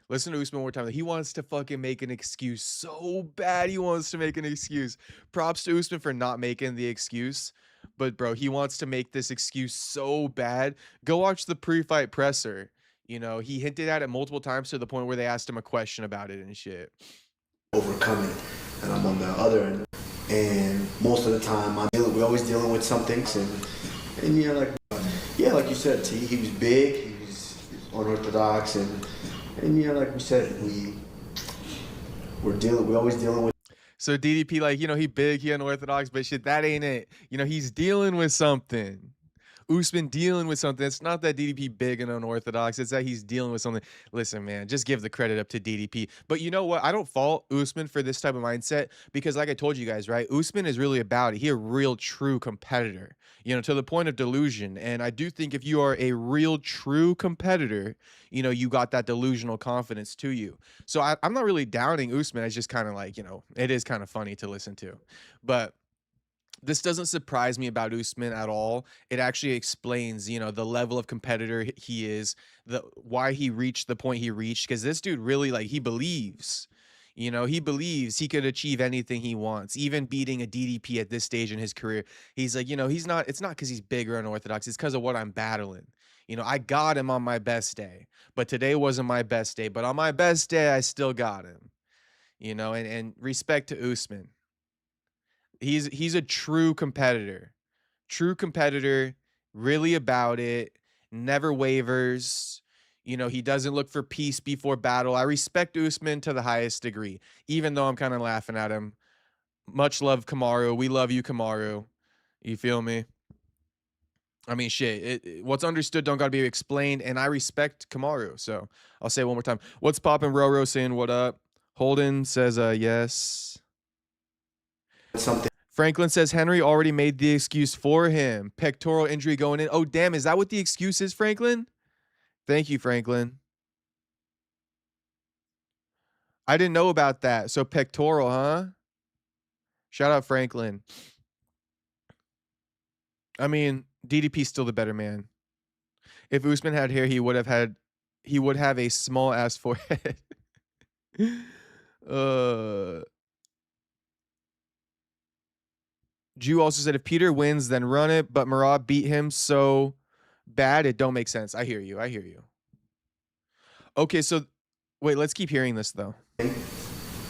Listen to Usman one more time. He wants to fucking make an excuse so bad. He wants to make an excuse. Props to Usman for not making the excuse. But, bro, he wants to make this excuse so bad. Go watch the pre-fight presser. You know, he hinted at it multiple times to the point where they asked him a question about it and shit. Overcome it, and I'm on the other end. And most of the time, we're always dealing with something. And yeah, like you said, T, he was big, he was unorthodox, and yeah, like we said, we're always dealing with. So DDP, like, you know, he big, he unorthodox, but shit, that ain't it. You know, he's dealing with something. Usman dealing with something. It's not that DDP big and unorthodox. It's that he's dealing with something. Listen, man, just give the credit up to DDP. But you know what? I don't fault Usman for this type of mindset because, like I told you guys, right? Usman is really about it. He a real, true competitor, you know, to the point of delusion. And I do think if you are a real, true competitor, you know, you got that delusional confidence to you. So I'm not really downing Usman. It's just kind of like, you know, it is kind of funny to listen to. But this doesn't surprise me about Usman at all. It actually explains, you know, the level of competitor he is, why he reached the point he reached. Because this dude really, like, he believes, you know, he believes he could achieve anything he wants, even beating a DDP at this stage in his career. He's like, you know, it's not because he's big or unorthodox. It's because of what I'm battling. You know, I got him on my best day, but today wasn't my best day. But on my best day, I still got him. You know, and respect to Usman. He's a true competitor, really about it, never wavers. You know, he doesn't look for peace before battle. I respect Usman to the highest degree, even though I'm kind of laughing at him. Much love, Kamaru. We love you, Kamaru. You feel me? I mean, shit. What's understood don't gotta be explained, and I respect Kamaru. So I'll say it one more time. What's poppin', Roro saying what up? Holden says yes. Something. Franklin says Henry already made the excuse for him. Pectoral injury going in. Oh, damn. Is that what the excuse is, Franklin? Thank you, Franklin. I didn't know about that. So pectoral, huh? Shout out, Franklin. I mean, DDP's still the better man. If Usman had hair, he would have a small ass forehead. Jew also said if Peter wins, then run it, but Marab beat him so bad it don't make sense. I hear you. Okay, so wait, let's keep hearing this though.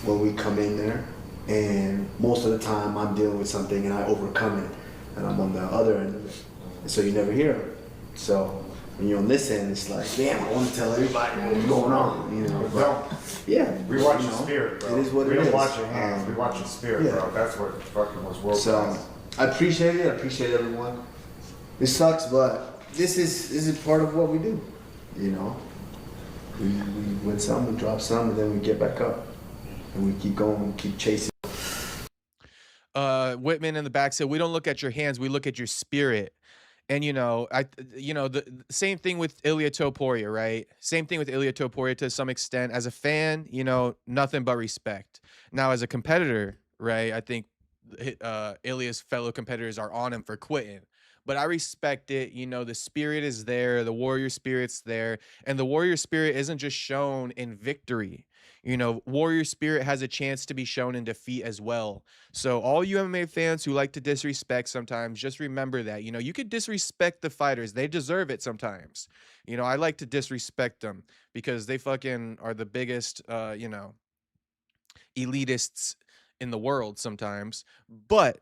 When we come in there, and most of the time I'm dealing with something and I overcome it, and I'm on the other end of it, and so you never hear it. So when you're on this end, it's like, damn, I want to tell everybody what's going on, you know. Well, yeah, we watch your spirit, bro. It is what we it don't is. watch your hands, we watch your spirit, yeah. bro. That's what fucking was world So class. I appreciate it. I appreciate everyone. It sucks, but this is part of what we do. You know, we win some, we drop some, and then we get back up, and we keep going, we keep chasing. Whitman in the back said, "We don't look at your hands, we look at your spirit." And the same thing with Ilia Topuria, right? Same thing with Ilia Topuria to some extent. As a fan, you know, nothing but respect. Now, as a competitor, right? I think Ilia's fellow competitors are on him for quitting. but I respect it. You know, the spirit is there, the warrior spirit's there, and the warrior spirit isn't just shown in victory. You know, warrior spirit has a chance to be shown in defeat as well. So all you MMA fans who like to disrespect sometimes, just remember that. You know, you could disrespect the fighters. They deserve it sometimes. You know, I like to disrespect them because they fucking are the biggest, you know, elitists in the world sometimes. But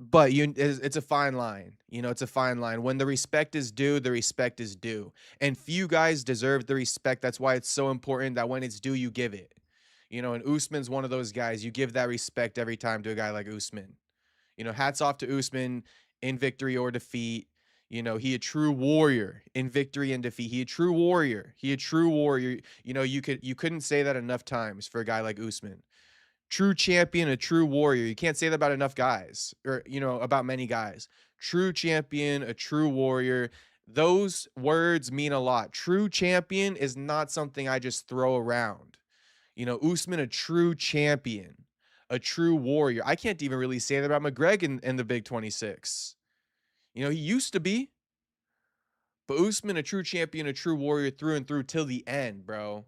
it's a fine line. You know, it's a fine line. When the respect is due, the respect is due. And few guys deserve the respect. That's why it's so important that when it's due, you give it. You know, and Usman's one of those guys. You give that respect every time to a guy like Usman. You know, hats off to Usman in victory or defeat. You know, he a true warrior in victory and defeat. He a true warrior. He a true warrior. You know, you couldn't say that enough times for a guy like Usman. True champion, a true warrior. You can't say that about enough guys, or, you know, about many guys. True champion, a true warrior. Those words mean a lot. True champion is not something I just throw around. You know, Usman, a true champion, a true warrior. I can't even really say that about McGregor in the Big 26. You know, he used to be. But Usman, a true champion, a true warrior through and through till the end, bro.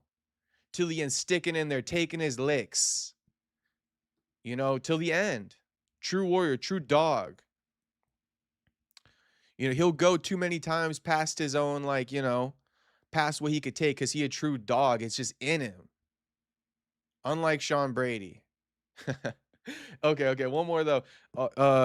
Till the end, sticking in there, taking his licks. You know, till the end. True warrior, true dog. You know, he'll go too many times past his own, like, you know, past what he could take because he a true dog. It's just in him. Unlike Sean Brady. Okay, one more though.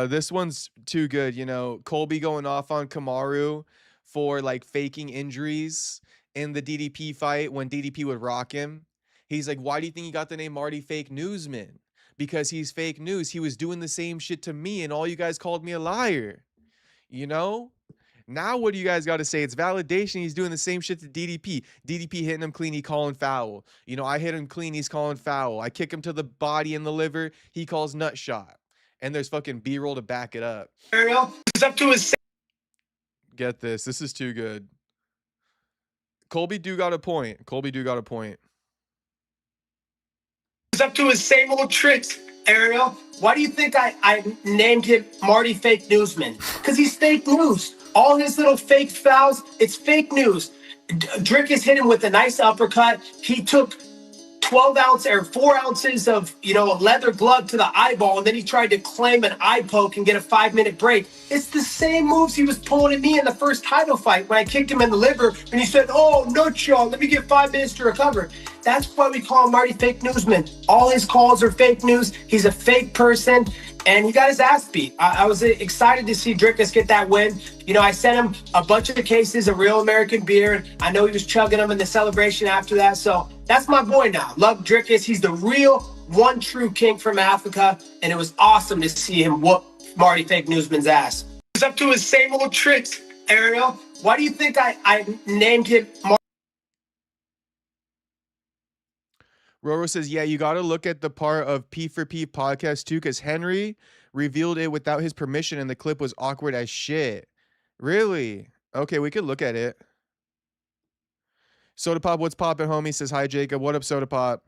This one's too good. You know, Colby going off on Kamaru for like faking injuries in the DDP fight when DDP would rock him. He's like, why do you think he got the name Marty Fake Newsman? Because he's fake news. He was doing the same shit to me, and all you guys called me a liar. You know? Now what do you guys got to say? It's validation. He's doing the same shit to DDP. DDP hitting him clean, he calling foul. You know, I hit him clean, he's calling foul. I kick him to the body and the liver, he calls nut shot. And there's fucking B-roll to back it up. Ariel is up to his. Get this. This is too good. Colby do got a point. Colby do got a point. He's up to his same old tricks, Ariel. Why do you think I named him Marty Fake Newsman? Because he's fake news. All his little fake fouls, it's fake news. Drickus hit him with a nice uppercut. He took 4 ounces of, you know, a leather glove to the eyeball, and then he tried to claim an eye poke and get a 5-minute break. It's the same moves he was pulling at me in the first title fight when I kicked him in the liver, and he said, oh, no, Sean, let me get 5 minutes to recover. That's why we call him Marty Fake Newsman. All his calls are fake news. He's a fake person, and he got his ass beat. I was excited to see Drickus get that win. You know, I sent him a bunch of cases of Real American beer. I know he was chugging them in the celebration after that, so that's my boy now. Love Drickus. He's the real one true king from Africa, and it was awesome to see him whoop Marty Fake Newsman's ass. He's up to his same old tricks, Ariel. Why do you think I named him Marty? Roro says, yeah, you got to look at the part of P4P podcast too, because Henry revealed it without his permission and the clip was awkward as shit. Really? Okay, we could look at it. Soda Pop, what's poppin', homie? Says, hi, Jacob. What up, Soda Pop?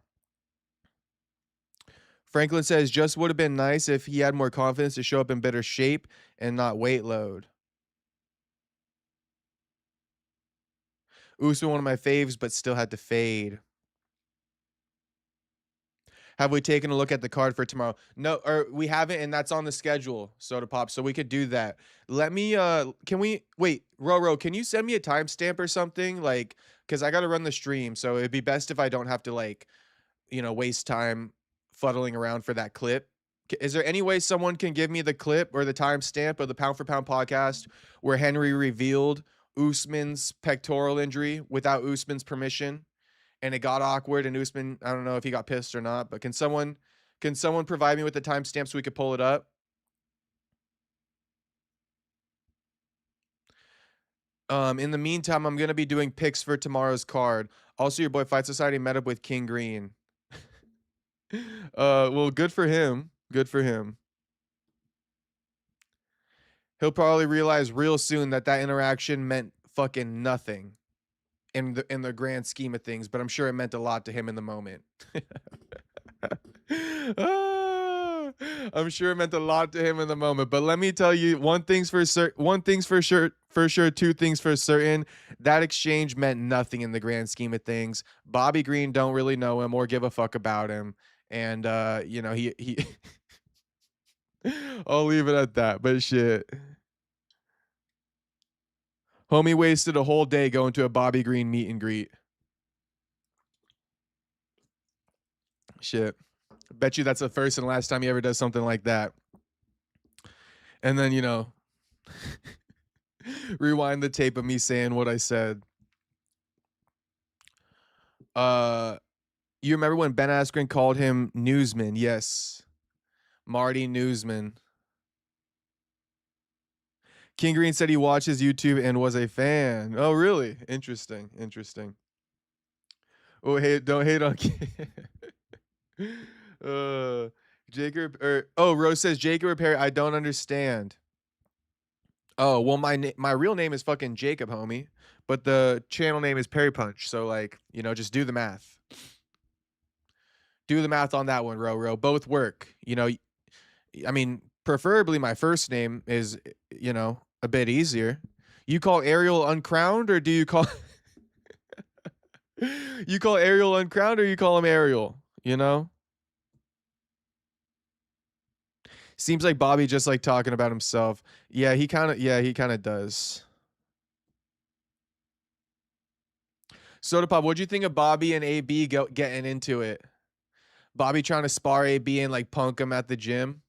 Franklin says, just would have been nice if he had more confidence to show up in better shape and not weight load. Usman, one of my faves, but still had to fade. Have we taken a look at the card for tomorrow? No, or we haven't, and that's on the schedule, Soda Pop, so we could do that. Let me, can we, wait, Roro, can you send me a timestamp or something? Like, because I got to run the stream, so it'd be best if I don't have to, like, you know, waste time fuddling around for that clip. Is there any way someone can give me the clip or the timestamp of the Pound for Pound podcast where Henry revealed Usman's pectoral injury without Usman's permission? And it got awkward, and Usman, I don't know if he got pissed or not, but can someone provide me with the timestamp so we could pull it up? In the meantime, I'm gonna be doing picks for tomorrow's card. Also, your boy Fight Society met up with King Green. Well, good for him. Good for him. He'll probably realize real soon that that interaction meant fucking nothing in the grand scheme of things, but I'm sure it meant a lot to him in the moment. I'm sure it meant a lot to him in the moment. But let me tell you, one thing's for sure, two things for certain. That exchange meant nothing in the grand scheme of things. Bobby Green don't really know him or give a fuck about him. And you know, he I'll leave it at that. But shit. Homie wasted a whole day going to a Bobby Green meet and greet. Shit. Bet you that's the first and last time he ever does something like that. And then, you know, rewind the tape of me saying what I said. You remember when Ben Askren called him Newsman? Yes. Marty Newsman. King Green said he watches YouTube and was a fan. Oh, really? Interesting. Interesting. Oh, hey, don't hate on Jacob Rose says Jacob Perry. I don't understand. Oh, well, my real name is fucking Jacob, homie. But the channel name is Perry Punch. So, like, you know, just do the math. Do the math on that one, Ro. Both work. You know, I mean, preferably my first name is, you know, a bit easier. You call Ariel uncrowned, or do you call you call Ariel uncrowned, or you call him Ariel? You know? Seems like Bobby just like talking about himself. Yeah, he kind of does. Soda Pop, what'd you think of Bobby and AB getting into it? Bobby trying to spar AB and like punk him at the gym.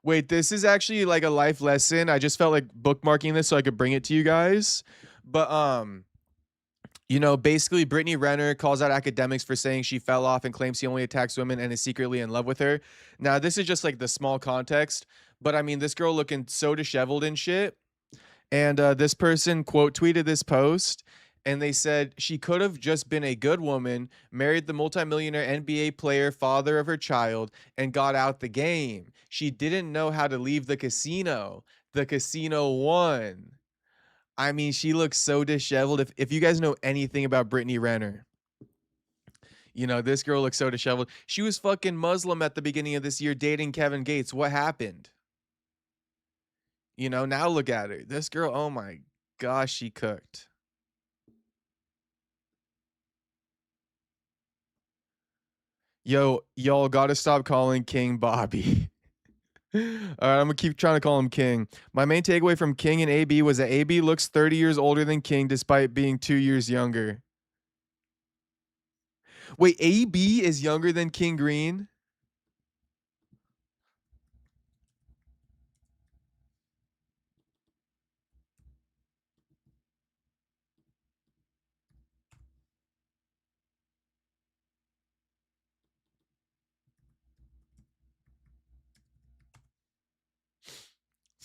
Wait, this is actually like a life lesson. I just felt like bookmarking this so I could bring it to you guys. But you know, basically Brittany Renner calls out academics for saying she fell off and claims he only attacks women and is secretly in love with her. Now, this is just like the small context, but I mean, this girl looking so disheveled and shit. And this person quote tweeted this post, and they said she could have just been a good woman, married the multimillionaire NBA player, father of her child, and got out the game. She didn't know how to leave the casino. The casino won. I mean, she looks so disheveled. If you guys know anything about Brittany Renner, you know, this girl looks so disheveled. She was fucking Muslim at the beginning of this year dating Kevin Gates. What happened? You know, now look at her. This girl, oh my gosh, she cooked. Yo, y'all gotta stop calling King Bobby. All right, I'm gonna keep trying to call him King. My main takeaway from King and AB was that AB looks 30 years older than King despite being 2 years younger. Wait, AB is younger than King Green?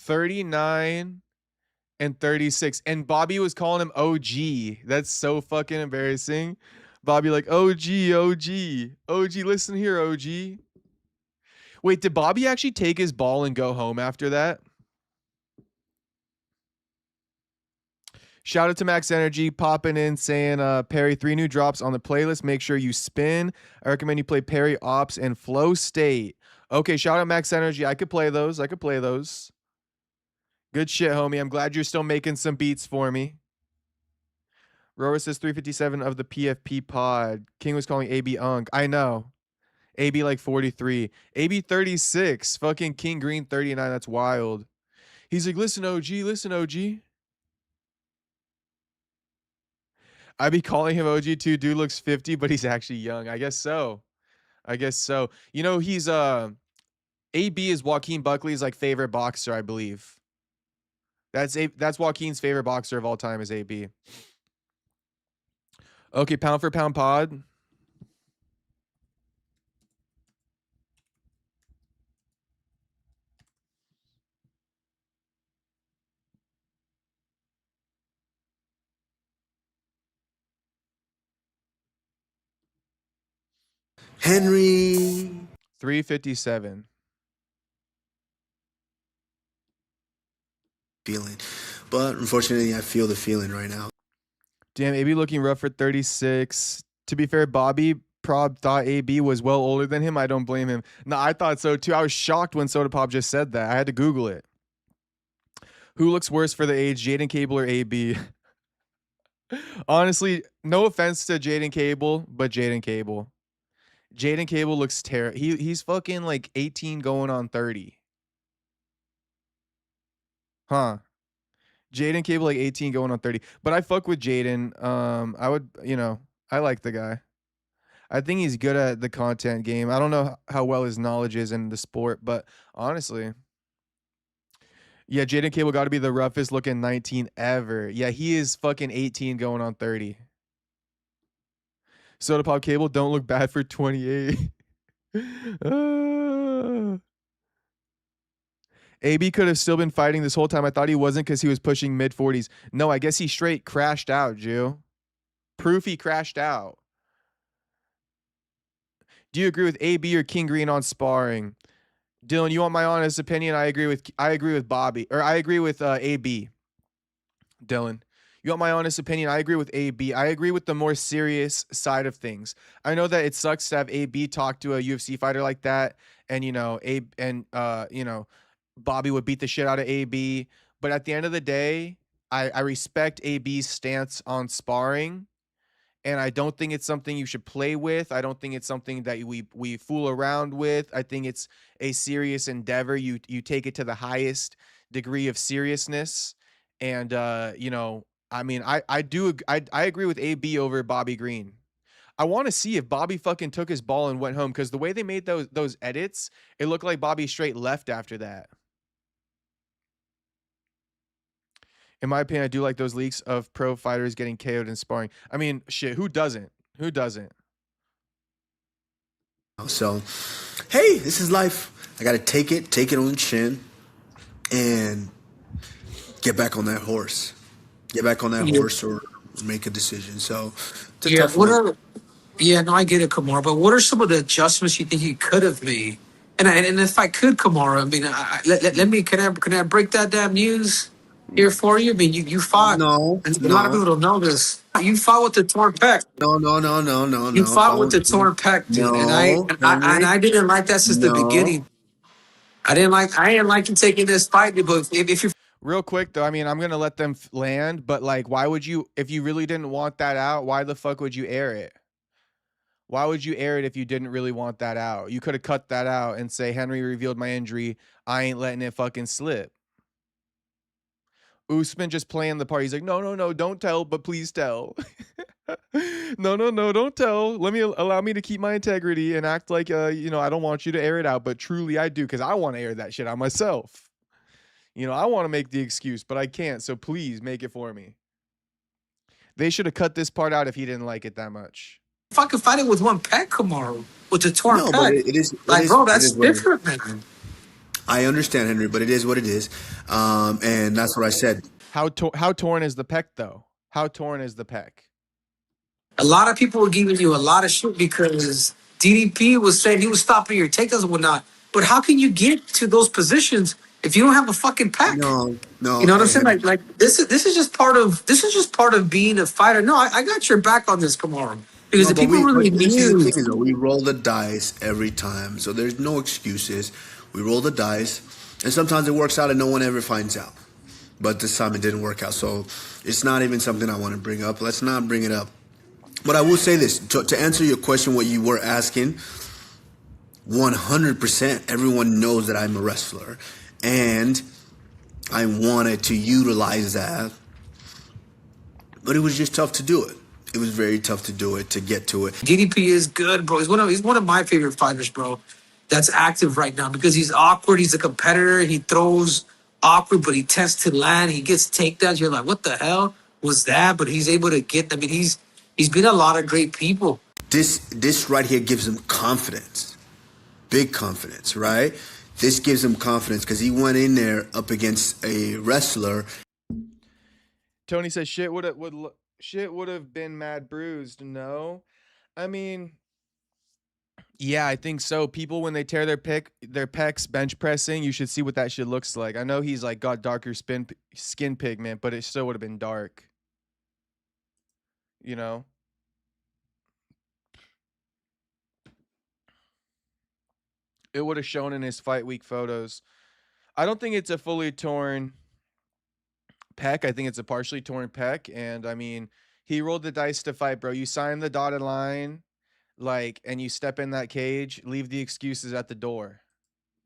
$39 and 36. And Bobby was calling him OG. That's so fucking embarrassing. Bobby like, OG, listen here, OG. Wait, did Bobby actually take his ball and go home after that? Shout out to Max Energy popping in saying, Perry, 3 new drops on the playlist. Make sure you spin. I recommend you play Perry Ops and Flow State. Okay, shout out Max Energy. I could play those. Good shit, homie. I'm glad you're still making some beats for me. Rower says 357 of the PFP pod. King was calling AB Unk. I know. AB like 43. AB 36. Fucking King Green 39. That's wild. He's like, listen, OG. I be calling him OG too. Dude looks 50, but he's actually young. I guess so. You know, he's AB is Joaquin Buckley's like favorite boxer, I believe. That's Joaquin's favorite boxer of all time is AB. Okay, pound for pound pod. Henry. 357. Feeling. But unfortunately, I feel the feeling right now. Damn, AB looking rough for 36. To be fair, Bobby Prob thought AB was well older than him. I don't blame him. No, I thought so too. I was shocked when Soda Pop just said that. I had to Google it. Who looks worse for the age, Jaden Cable or AB? Honestly, no offense to Jaden Cable, but Jaden Cable. Jaden Cable looks terrible. He's fucking like 18 going on 30. Huh. Jaden Cable like 18 going on 30. But I fuck with Jaden. I would, I like the guy. I think he's good at the content game. I don't know how well his knowledge is in the sport, but honestly, yeah, Jaden Cable got to be the roughest looking 19 ever. Yeah, he is fucking 18 going on 30. Soda Pop Cable, don't look bad for 28. AB could have still been fighting this whole time. I thought he wasn't because he was pushing mid 40s. No, I guess he straight crashed out, Jew. Proof he crashed out. Do you agree with AB or King Green on sparring? Dylan, you want my honest opinion? I agree with Bobby, or I agree with AB. Dylan, you want my honest opinion? I agree with AB. I agree with the more serious side of things. I know that it sucks to have AB talk to a UFC fighter like that, and Bobby would beat the shit out of AB. But at the end of the day, I respect AB's stance on sparring. And I don't think it's something you should play with. I don't think it's something that we fool around with. I think it's a serious endeavor. You take it to the highest degree of seriousness. And I agree with AB over Bobby Green. I want to see if Bobby fucking took his ball and went home, because the way they made those edits, it looked like Bobby straight left after that. In my opinion, I do like those leaks of pro fighters getting KO'd in sparring. I mean, shit, who doesn't? Who doesn't? So, hey, this is life. I got to take it on the chin, and get back on that horse. Get back on that horse or make a decision. So, it's a tough one. I get it, Kamara. But what are some of the adjustments you think he could have made? And if I could, Kamara, I mean, can I break that damn news here for you? I mean, you fought. No, and a lot of people don't know this. You fought with the torn pec. No. You fought with the torn pec, dude. No, and I didn't like that since the beginning. I didn't like you taking this fight, but if you real quick though, I mean, I'm gonna let them land, but like, why would you, if you really didn't want that out, why the fuck would you air it? Why would you air it if you didn't really want that out? You could have cut that out and say, Henry revealed my injury. I ain't letting it fucking slip. Usman just playing the part. He's like, no, don't tell, but please tell. No, don't tell. Allow me to keep my integrity and act like, I don't want you to air it out, but truly I do, because I want to air that shit out myself. I want to make the excuse, but I can't, so please make it for me. They should have cut this part out if he didn't like it that much. fucking fight it with one pec, Kamaru, with the torn pec. But it is bro, that's different, man. I understand, Henry, but it is what it is, and that's what I said. How torn is the pec, though? How torn is the pec? A lot of people were giving you a lot of shit because DDP was saying he was stopping your takedowns and whatnot. But how can you get to those positions if you don't have a fucking pec? No. You know what I'm saying? Like this is just part of being a fighter. No, I got your back on this, Kamaru. Because the people really knew. We roll the dice every time, so there's no excuses. We roll the dice, and sometimes it works out and no one ever finds out. But this time it didn't work out, so it's not even something I want to bring up. Let's not bring it up. But I will say this, to answer your question, what you were asking, 100% everyone knows that I'm a wrestler. And I wanted to utilize that. But it was just tough to do it. It was very tough to do it, to get to it. DDP is good, bro. He's one of my favorite fighters, bro, that's active right now because he's awkward. He's a competitor. He throws awkward, but he tends to land. He gets takedowns. You're like, what the hell was that? But he's able to get them. I mean, he's been a lot of great people. This right here gives him confidence. Big confidence, right? This gives him confidence because he went in there up against a wrestler. Tony says shit would have been mad bruised. No, I mean, yeah, I think so. People, when they tear their pecs bench pressing, you should see what that shit looks like. I know he's like got darker skin pigment, but it still would have been dark. You know. It would have shown in his fight week photos. I don't think it's a fully torn pec. I think it's a partially torn pec. And I mean, he rolled the dice to fight, bro. You sign the dotted line, like, and you step in that cage, leave the excuses at the door.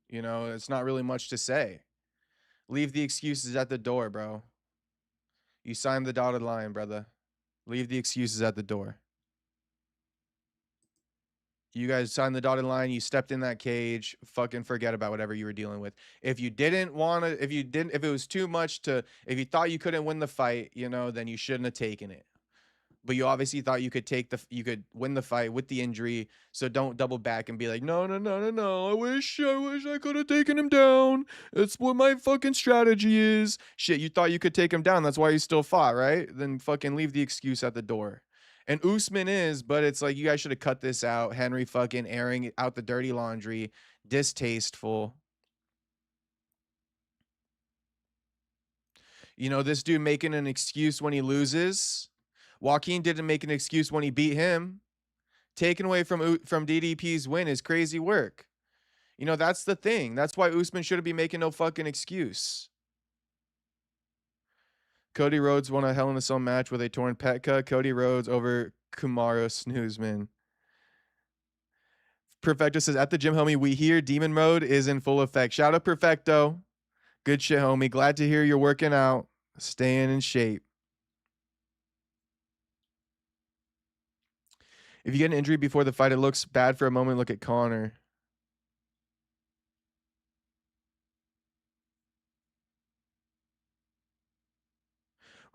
You know, it's not really much to say. Leave the excuses at the door, bro. You signed the dotted line, brother. Leave the excuses at the door. You guys signed the dotted line. You stepped in that cage. Fucking forget about whatever you were dealing with. If you didn't want to, if it was too much to, if you thought you couldn't win the fight, you know, then you shouldn't have taken it. But you obviously thought you could win the fight with the injury. So don't double back and be like, no. I wish I could have taken him down. It's what my fucking strategy is. Shit, you thought you could take him down. That's why you still fought, right? Then fucking leave the excuse at the door. And Usman is, but it's like, you guys should have cut this out. Henry fucking airing out the dirty laundry. Distasteful. You know, this dude making an excuse when he loses. Joaquin didn't make an excuse when he beat him. Taken away from DDP's win is crazy work. You know, that's the thing. That's why Usman shouldn't be making no fucking excuse. Cody Rhodes won a Hell in a Cell match with a torn Petka. Cody Rhodes over Kamaru Snoozman. Perfecto says, at the gym, homie, we hear demon mode is in full effect. Shout out Perfecto. Good shit, homie. Glad to hear you're working out. Staying in shape. If you get an injury before the fight, it looks bad for a moment. Look at Conor.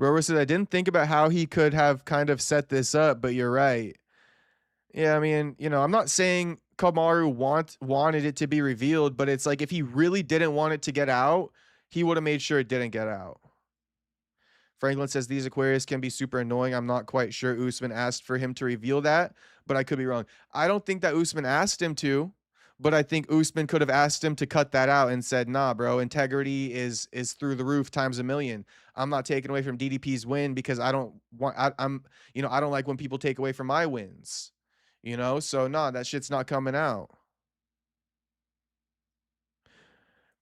Roro says, I didn't think about how he could have kind of set this up, but you're right. Yeah, I mean, you know, I'm not saying Kamaru wanted it to be revealed, but it's like if he really didn't want it to get out, he would have made sure it didn't get out. Franklin says these Aquarius can be super annoying. I'm not quite sure Usman asked for him to reveal that, but I could be wrong. I don't think that Usman asked him to, but I think Usman could have asked him to cut that out and said, nah, bro, integrity is through the roof times a million. I'm not taking away from DDP's win because I don't like when people take away from my wins. You know, so nah, that shit's not coming out.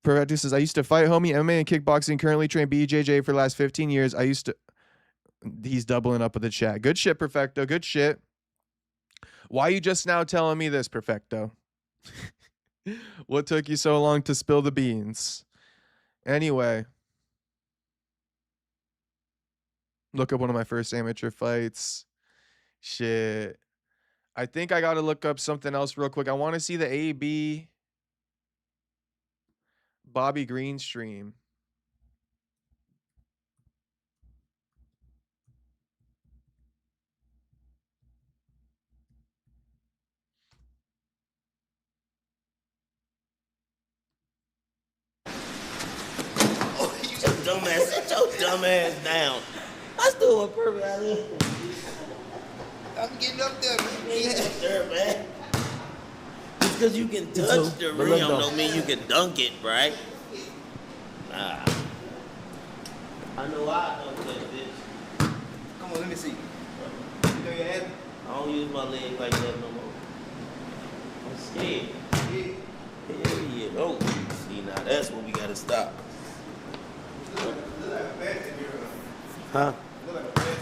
Perfecto says, I used to fight, homie, MMA and kickboxing, currently train BJJ for the last 15 years. He's doubling up with the chat. Good shit, Perfecto. Good shit. Why are you just now telling me this, Perfecto? What took you so long to spill the beans? Anyway. Look up one of my first amateur fights. Shit. I think I got to look up something else real quick. I want to see the AB Bobby Green stream. Oh, you so dumbass. Sit your dumb ass down. I still want perfect out here. I'm getting up there, man. You ain't up there, man. Just because you can touch the rim don't mean you can dunk it, right? Nah. I know I dunk that bitch. Come on, let me see. You know your head? I don't use my leg like that no more. I'm scared. Hell yeah. Oh, see, now that's what we gotta stop. Look like a bad in here. Huh? Look like a bad in here.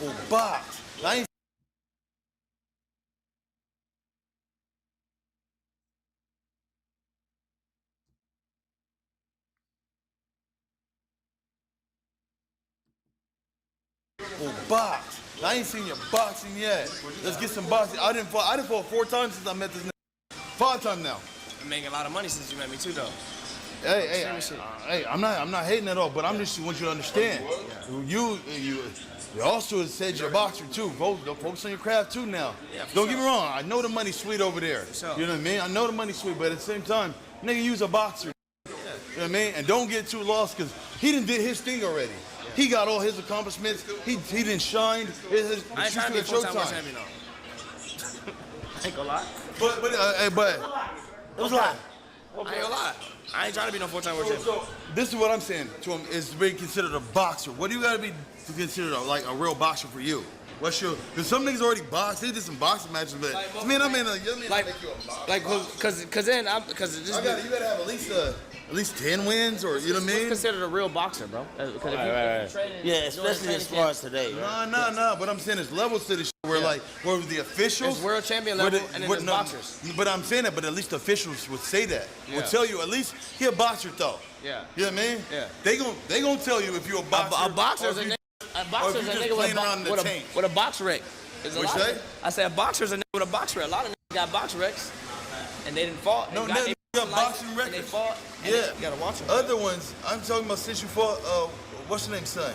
Oh, box. I ain't box. I ain't seen your boxing yet. Let's get some boxing. I didn't fought 4 times since I met this nigga. 5 times now. You're making a lot of money since you met me too, though. Hey, I'm not hating at all, but I'm just want you to understand. You also said you're a boxer too. Focus on your craft too now. Yeah, Don't get me wrong. I know the money's sweet over there. Sure. You know what I mean? I know the money's sweet, but at the same time, nigga, you's a boxer. You know what I mean? And don't get too lost because he done did his thing already. He got all his accomplishments. He didn't shine. I ain't trying to be a full-time world champion, though. I ain't gonna lie. But it was a lie. I ain't gonna lie. I ain't trying to be no full-time world champion. So this is what I'm saying to him: is to be considered a boxer. What do you got to be to consider like a real boxer for you? What's your? Because some niggas already boxed. They did some boxing matches, but like, man, I'm in a like, make you a boxer. Like, cause then you gotta have at least 10 wins, or you know what I mean? What's considered a real boxer, bro? Right. Yeah, especially as far as today. Right? No. But I'm saying there's levels to this shit where where the officials. It's world champion level and then there's boxers. But I'm saying that, but at least the officials would say that. Would tell you at least he a boxer though. Yeah. You know what I mean? Yeah. They gonna tell you if you're a boxer. A boxer's a nigga with a box rec. What you say? I said a boxer's a nigga with a box rec. A lot of niggas got box recs, and they didn't fight. No, they got boxing records. They fought. Yeah. You gotta watch them. Other ones, I'm talking about since you fought, what's your name, son?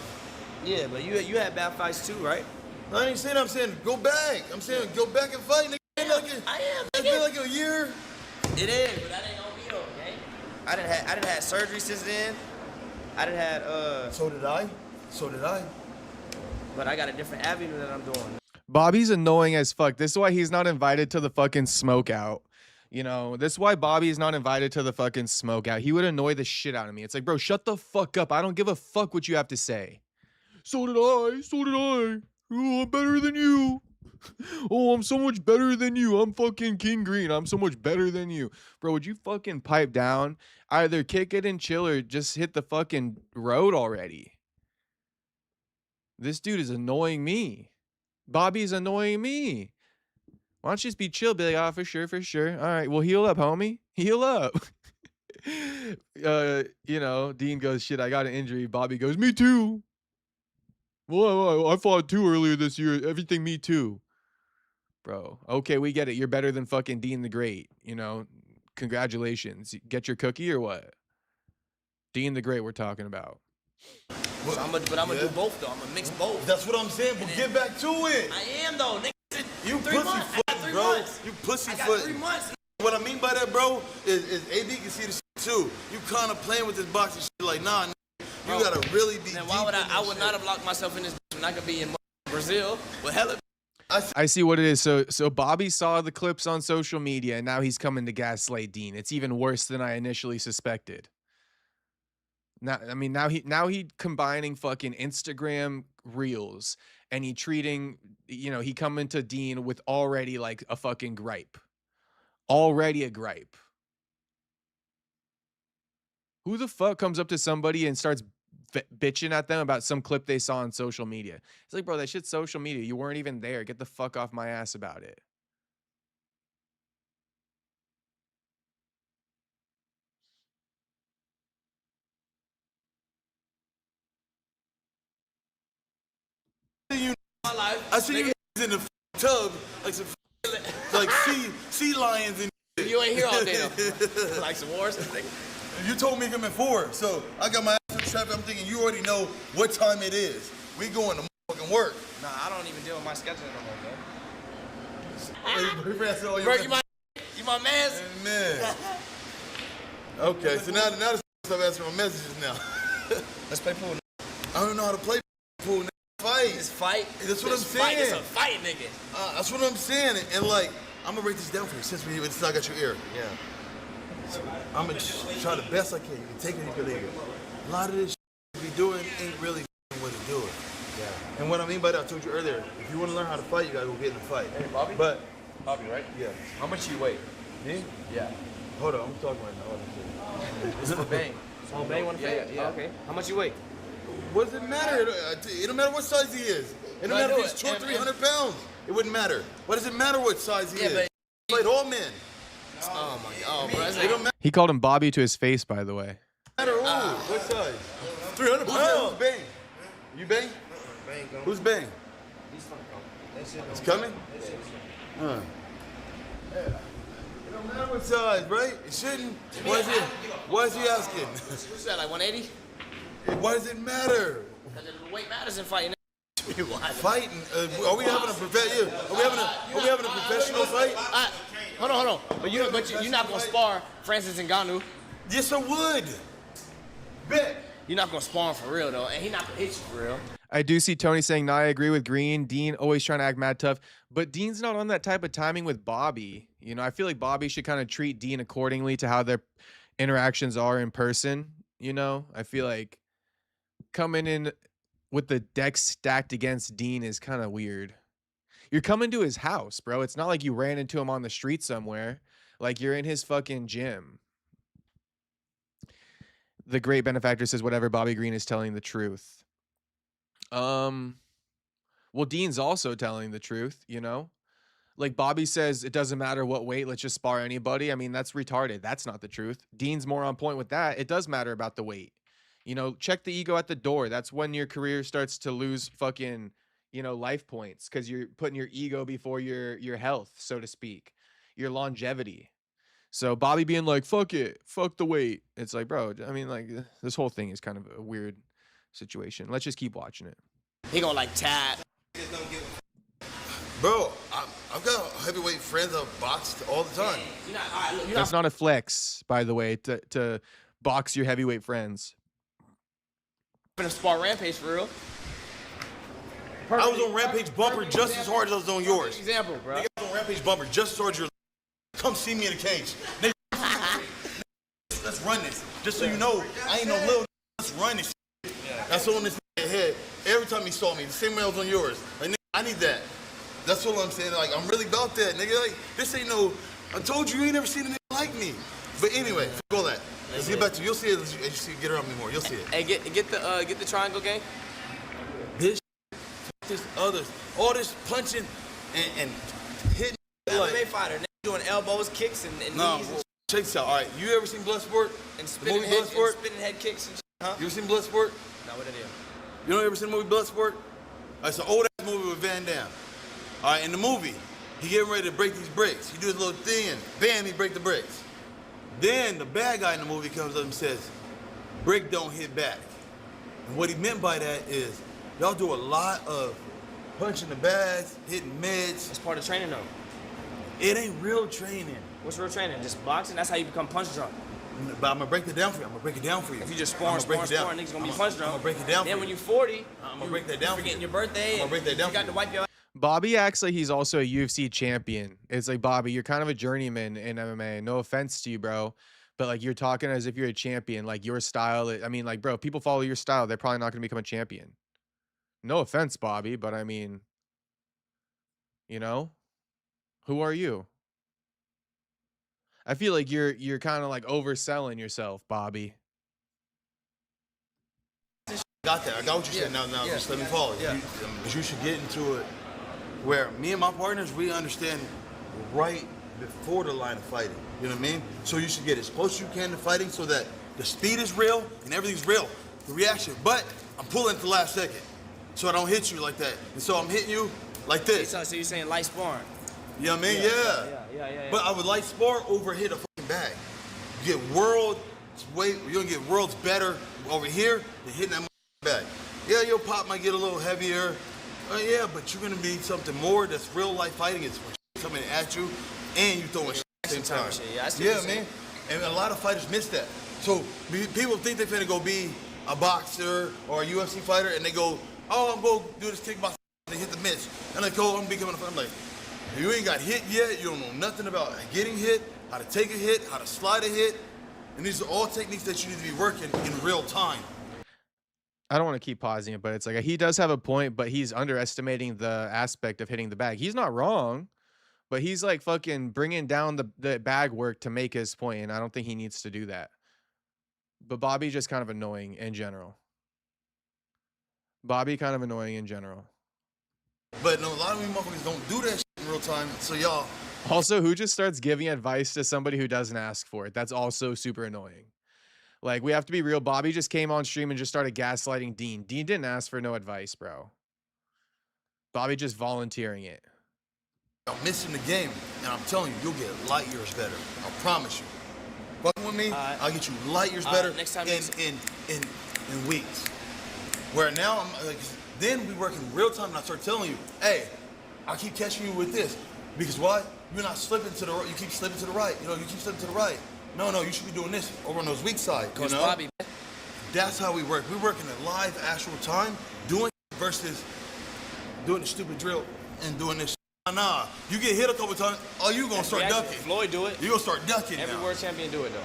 Yeah, but you had bad fights too, right? I ain't saying. I'm saying go back. I'm saying go back and fight. Nigga. I am. It's been like a year. It is, but that ain't gonna be though, okay? I done had surgery since then. I done had So did I. But I got a different avenue that I'm doing. Bobby's annoying as fuck. This is why he's not invited to the fucking smoke out. You know, this is why Bobby's not invited to the fucking smoke out. He would annoy the shit out of me. It's like, bro, shut the fuck up. I don't give a fuck what you have to say. So did I. Oh, I'm better than you. Oh, I'm so much better than you. I'm fucking King Green. I'm so much better than you. Bro, would you fucking pipe down? Either kick it and chill or just hit the fucking road already. This dude is annoying me. Bobby's annoying me. Why don't you just be chill? Be like, for sure. All right, well, heal up, homie. Heal up. You know, Dean goes, shit, I got an injury. Bobby goes, me too. Well, I fought too earlier this year. Everything me too. Bro, okay, we get it. You're better than fucking Dean the Great. You know, congratulations. Get your cookie or what? Dean the Great we're talking about. So I'm gonna do both though. I'm gonna mix both. That's what I'm saying. But get back to it. I am though. Nigga, you pussyfoot, bro. Months. You pussyfoot. I got 3 months. What I mean by that, bro, is AB can see the shit too. You kind of playing with this boxing shit like, nah, you gotta really be. Then why would I would not have locked myself in this when I could be in Brazil with hella. I see what it is. So Bobby saw the clips on social media, and now he's coming to gaslight Dean. It's even worse than I initially suspected. Now he combining fucking Instagram reels, and he treating, you know, he coming to Dean with already like a fucking gripe. Already a gripe. Who the fuck comes up to somebody and starts bitching at them about some clip they saw on social media? It's like, bro, that shit's social media. You weren't even there. Get the fuck off my ass about it. I see you in the tub like some like sea lions and you ain't here all day though. Like some wars and things. You told me to come at 4, so I got my ass in traffic. I'm thinking you already know what time it is. We going to fucking work. Nah, I don't even deal with my schedule no more, bro. Bro, you my man. Man. Okay, so now stop asking my messages now. Let's play pool. I don't know how to play pool. Fight. Just fight. That's what I'm saying. It's a fight, nigga. That's what I'm saying. And like, I'm gonna break this down for you since we still got your ear. Yeah. So I'm gonna try the best I can. You can take it, you can leave it. A lot of this shit we doing ain't really what to do it. Yeah. And what I mean by that, I told you earlier, if you want to learn how to fight, you gotta go get in the fight. Hey, Bobby? But Bobby, right? Yeah. How much you weigh? Me? Yeah. Hold on, I'm talking right now. This is for Bang. Oh, Bang one fight? Yeah. Okay. How much you weigh? What does it matter? It don't matter what size he is. It don't matter if he's 200 or 300 pounds. It wouldn't matter. What does it matter what size he is? Fight all men. Oh my God, bro. It don't He called him Bobby to his face, by the way. Matter who? What size? 300 pounds. Who's Bang? You Bang? Who's Bang? He's coming? Yeah. It don't matter what size, right? It shouldn't. Why is he asking? What's that, like 180? Why does it matter? Because the weight matters in fighting. Fighting? Are we having a professional fight? Hold on. But you're not gonna spar Francis Ngannou. Yes, I would. Bet. you're not gonna spar him for real though, and he not gonna hit you for real. I do see Tony saying, nah, I agree with Green. Dean always trying to act mad tough, but Dean's not on that type of timing with Bobby. You know, I feel like Bobby should kind of treat Dean accordingly to how their interactions are in person. You know, I feel like coming in with the deck stacked against Dean is kind of weird. You're coming to his house, bro. It's not like you ran into him on the street somewhere. Like, you're in his fucking gym. The great benefactor says whatever, Bobby Green is telling the truth. Well, Dean's also telling the truth, you know? Like, Bobby says it doesn't matter what weight, let's just spar anybody. I mean, that's retarded. That's not the truth. Dean's more on point with that. It does matter about the weight. You know, check the ego at the door. That's when your career starts to lose fucking, you know, life points, because you're putting your ego before your health, so to speak, your longevity. So Bobby being like, fuck it, fuck the weight. It's like, bro, I mean, like, this whole thing is kind of a weird situation. Let's just keep watching it. He gonna like tap. Bro, I've got heavyweight friends that box all the time. That's not a flex, by the way, to box your heavyweight friends. Gonna spar Rampage for real. I was on Rampage bumper just as hard as I was on yours. Example, bro. Nigga, I was on Rampage bumper just as hard as yours. Come see me in the cage. Nigga, let's run this. Just so you know, I ain't no little. Let's run this. That's on this head. Every time he saw me, the same way I was on yours. Like, nigga, I need that. That's what I'm saying. Like, I'm really about that, nigga. Like, this ain't no. I told you ain't never seen a nigga like me. But anyway, fuck all that. Let's get back to. You'll see it as you see it get around me more. You'll see it. Hey, get the triangle game. This others, all this punching and hitting. Like, MMA fighter, doing elbows, kicks, and knees. And check this out. All right, you ever seen Bloodsport? And spinning head kicks and shit, huh? You ever seen Bloodsport? No, what it is? You don't ever seen the movie Bloodsport? It's an old ass movie with Van Damme. All right, in the movie, he getting ready to break these brakes. He do his little thing, and bam, he break the brakes. Then the bad guy in the movie comes up and says, "Brake don't hit back." And what he meant by that is, y'all do a lot of punching the bags, hitting mids. It's part of training, though. It ain't real training. What's real training? Just boxing? That's how you become punch drunk. But I'm gonna break it down for you. If you just sparring, niggas gonna be punch drunk. I'm gonna break it down. Then when you're 40, I'm gonna break that down. Forgetting your birthday. I'm gonna break that down. You got to wipe your. Bobby acts like he's also a UFC champion. It's like, Bobby, you're kind of a journeyman in MMA. No offense to you, bro. But, like, you're talking as if you're a champion. Like, your style, I mean, like, bro, people follow your style. They're probably not going to become a champion. No offense, Bobby, but I mean, you know, who are you? I feel like you're kind of like overselling yourself, Bobby. Got that. I got what you said. Now, just let me follow you. Yeah. You should get into it where me and my partners, we understand right before the line of fighting. You know what I mean? So you should get as close as you can to fighting so that the speed is real and everything's real, the reaction. But I'm pulling at the last second so I don't hit you like that. And so I'm hitting you like this. So you're saying light sparring? You know what I mean? Yeah. But I would light spar over hit a fucking bag. You get worlds you're gonna get worlds better over here than hitting that bag. Yeah, your pop might get a little heavier. Yeah, but you're gonna be something more that's real life fighting. It's coming at you and you throwing shit at the same time. Yeah, man. And a lot of fighters miss that. So people think they're finna go be a boxer or a UFC fighter and they go, oh, I'm gonna do this kickboxing and they hit the mitts. And they go, I'm becoming a fighter. I'm like, you ain't got hit yet. You don't know nothing about getting hit, how to take a hit, how to slide a hit. And these are all techniques that you need to be working in real time. I don't want to keep pausing it, but it's like, he does have a point, but he's underestimating the aspect of hitting the bag. He's not wrong, but he's like fucking bringing down the bag work to make his point, and I don't think he needs to do that. But Bobby's just kind of annoying in general. But no, a lot of you motherfuckers don't do that shit in real time, so y'all. Also, who just starts giving advice to somebody who doesn't ask for it? That's also super annoying. Like, we have to be real. Bobby just came on stream and just started gaslighting Dean. Dean didn't ask for no advice, bro. Bobby just volunteering it. I'm missing the game, and I'm telling you, you'll get light years better. I promise you. Fucking with me, I'll get you light years better next time in weeks. Where now, I'm like, then we work in real time, and I start telling you, hey, I keep catching you with this. Because what? You're not slipping to the right. You keep slipping to the right. You know, you keep slipping to the right. No, you should be doing this over on those weak side. Coach you know? Bobby. That's how we work. We work in a live, actual time, doing versus doing the stupid drill and doing this. Nah, you get hit a couple times, oh, you gonna start ducking. Floyd do it. You gonna start ducking Every now. world champion do it though.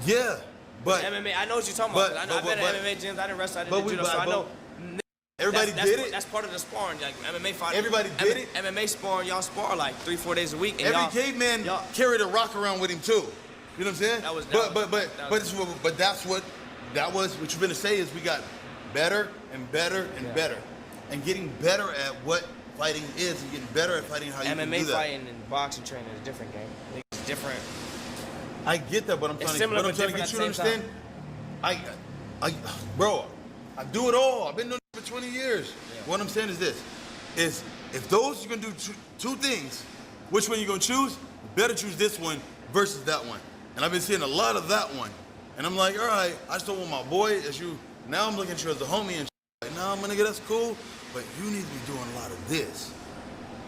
Yeah, but MMA, I know what you're talking about. I've been at MMA gyms. I didn't wrestle. I didn't do judo, so I know. Everybody did it. That's part of the sparring. Like MMA fighting. Everybody did it. MMA sparring, y'all spar like 3-4 days a week. And Every caveman carried a rock around with him too. You know what I'm saying? That was what you're gonna say is we got better and better and better, and getting better at what fighting is and getting better at fighting how you can do that. MMA fighting and boxing training is a different game. It's different. I get that, but I'm trying to get you to understand. Bro, I do it all. I've been doing it for 20 years. Yeah. What I'm saying is this: is if those you're gonna do two things, which one you gonna choose? You better choose this one versus that one. And I've been seeing a lot of that one. And I'm like, all right, I still want my boy as you. Now I'm looking at you as a homie and like, nah, my nigga, that's cool. But you need to be doing a lot of this.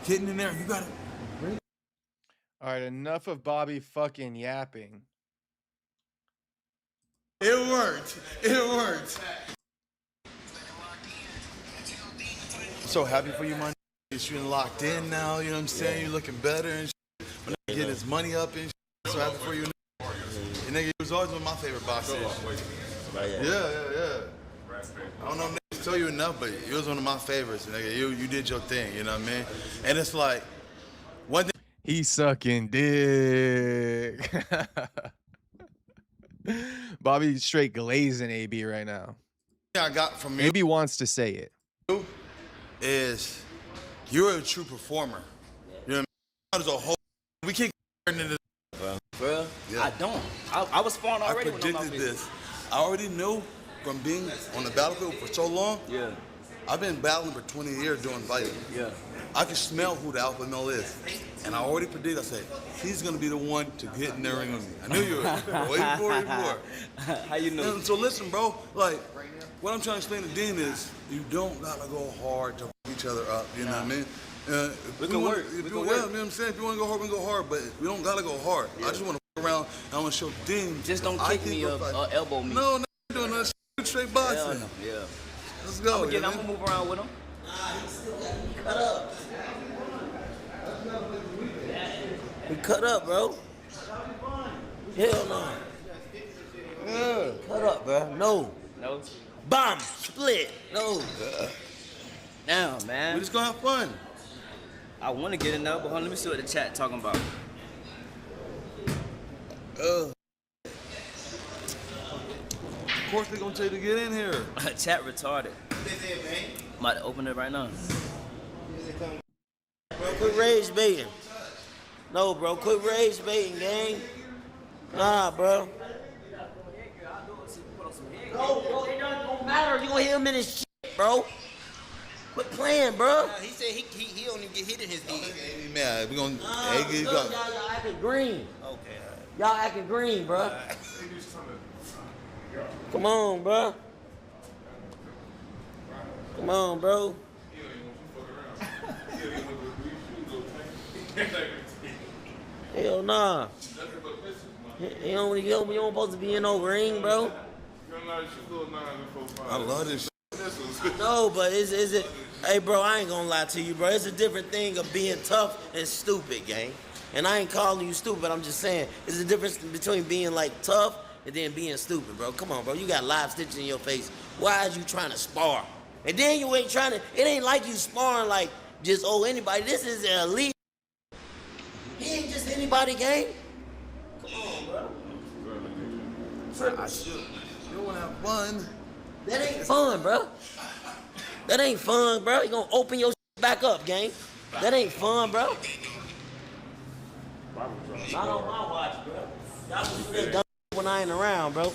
Getting in there, you gotta. All right, enough of Bobby fucking yapping. It worked. It worked. I'm so happy for you, man. You're locked in now, you know what I'm saying? You're looking better and shit. When I get his money up and shit, so happy for you. And nigga, he was always one of my favorite boxers. Yeah. I don't know if niggas tell you enough, but he was one of my favorites. Nigga, you did your thing, you know what I mean? And it's like, one thing. He's sucking dick. Bobby's straight glazing AB right now. I got from you. AB wants to say it. Is you're a true performer. You know what I mean? There's a whole. We can't get into this. Bro, yeah. I don't. I was sparring already. I predicted this. I already knew from being on the battlefield for so long. Yeah. I've been battling for 20 years doing fighting. Yeah. I can smell who the alpha male is. And I already predicted, I said, he's going to be the one to get in the ring with me. I knew you were. Way before. How you know? And so listen, bro, like, what I'm trying to explain to Dean is you don't got to go hard to fuck each other up, you know what I mean? We can work. You know what I'm saying? If you want to go hard, we can go hard, but we don't got to go hard. Yeah. I just want to fuck around and I want to show Dean. Just don't kick me or elbow me. No, doing that shit, straight boxing. No. Yeah. Let's go. I'm gonna move around with him. Cut up. We cut up, bro. Hell no. Cut up, bro. No. Bomb. Split. No. Now, man. We just gonna have fun. I want to get in there, but hold on, let me see what the chat talking about. Of course they're gonna tell you to get in here. Chat retarded. I'm about to open it right now. Bro, quit rage baiting. No, bro, quit rage baiting, gang. Nah, bro. No, bro, it don't matter. You gonna hit him in his shit, bro. Quit playing, bro. He said he don't even get hit in his head. Okay, man, we gonna. Y'all acting green. Okay. Y'all acting green, bro. Come on, bro. Come on, bro. Hell nah. You don't supposed to be in no ring, bro. I love this. No, but is it? Hey, bro, I ain't gonna lie to you, bro. It's a different thing of being tough and stupid, gang. And I ain't calling you stupid. I'm just saying, it's a difference between being like tough and then being stupid, bro. Come on, bro. You got live stitches in your face. Why is you trying to spar? And then you ain't trying to. It ain't like you sparring like just anybody. This is an elite. He ain't just anybody, gang. Come on, bro. You wanna have fun? That ain't fun, bro. That ain't fun, bro. You gonna open your back up, gang. That ain't fun, bro. Not on my watch, bro. Y'all can do that dumb when I ain't around, bro.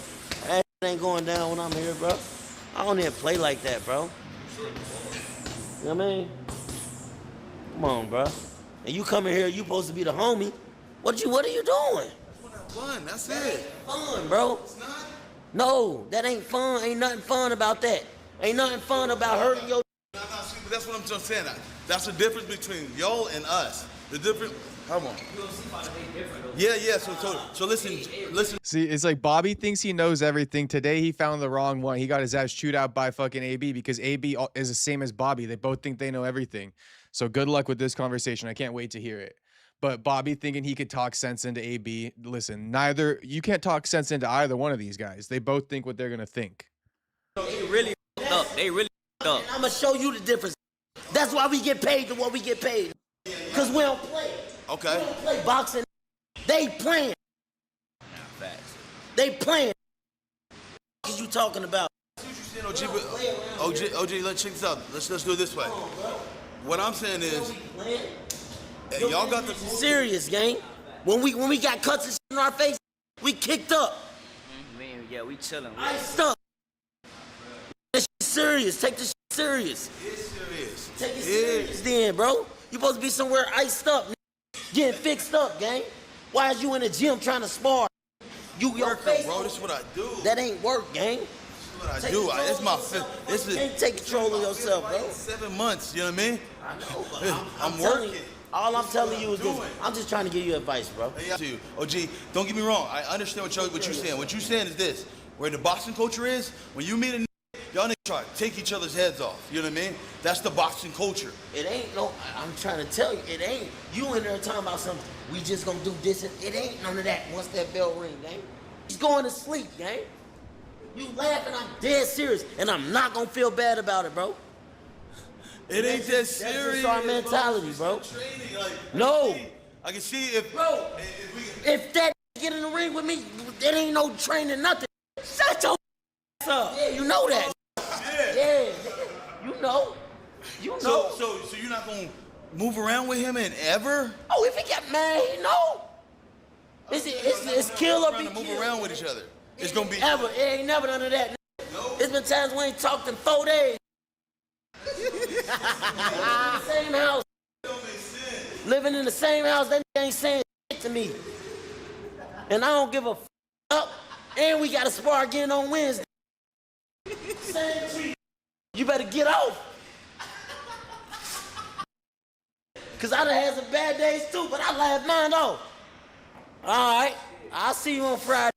That ain't going down when I'm here, bro. I don't even play like that, bro. You know what I mean? Come on, bro. And you coming here, you supposed to be the homie. What are you doing? Fun, that's That it. ain't fun, bro. It's not. No, that ain't fun. Ain't nothing fun about that. Ain't nothing fun about hurting your. But that's what I'm just saying. That's the difference between y'all and us. The difference. Come on. Yeah. So listen. See, it's like Bobby thinks he knows everything. Today he found the wrong one. He got his ass chewed out by fucking AB because AB is the same as Bobby. They both think they know everything. So good luck with this conversation. I can't wait to hear it. But Bobby thinking he could talk sense into AB. Listen, you can't talk sense into either one of these guys. They both think what they're gonna think. They really up. They really up. And I'm gonna show you the difference. That's why we get paid to what we get paid. Cause we don't play. Okay. We don't play boxing. They playing. Facts. They playing. What are you talking about? OG, let's check this out. Let's do it this way. What I'm saying is, y'all got the serious gang. When we got cuts and shit in our face, we kicked up. Yeah, we chilling. Iced up. That shit serious. Take this shit serious. It's serious. Take it serious then, bro. You supposed to be somewhere iced up, getting fixed up, gang. Why is you in the gym trying to spar? Your face, bro. This is what I do. That ain't work, gang. This is what I do. It's my fifth. This is. You can't take control of yourself, bro. 7 months. You know what I mean? I know. But I'm working. All I'm telling you is this. I'm just trying to give you advice, bro. Hey, OG, don't get me wrong. I understand what you're saying. What you're saying is this. Where the boxing culture is, when you meet a y'all niggas try to take each other's heads off. You know what I mean? That's the boxing culture. It ain't no, I'm trying to tell you, it ain't. You in there talking about something, we just gonna do this. It ain't none of that once that bell ring, gang. He's going to sleep, gang. You laughing, I'm dead serious. And I'm not gonna feel bad about it, bro. It ain't that serious. That's just our mentality, bro. No. I can see if... Bro, if that get in the ring with me, there ain't no training, nothing. Shut your ass up. Yeah, you know that. Yeah. You know. So you're not gonna move around with him and ever? Oh, if he get mad, he know. It's kill or be to move killed. around with each other. It's gonna be ever. It ain't never none of that. No. It's been times we ain't talked in 4 days. Same house. Living in the same house, that ain't saying shit to me. And I don't give a up. And we gotta spar again on Wednesday. Same shit. You better get off. Cause I done had some bad days too, but I laughed mine off. All right, I'll see you on Friday.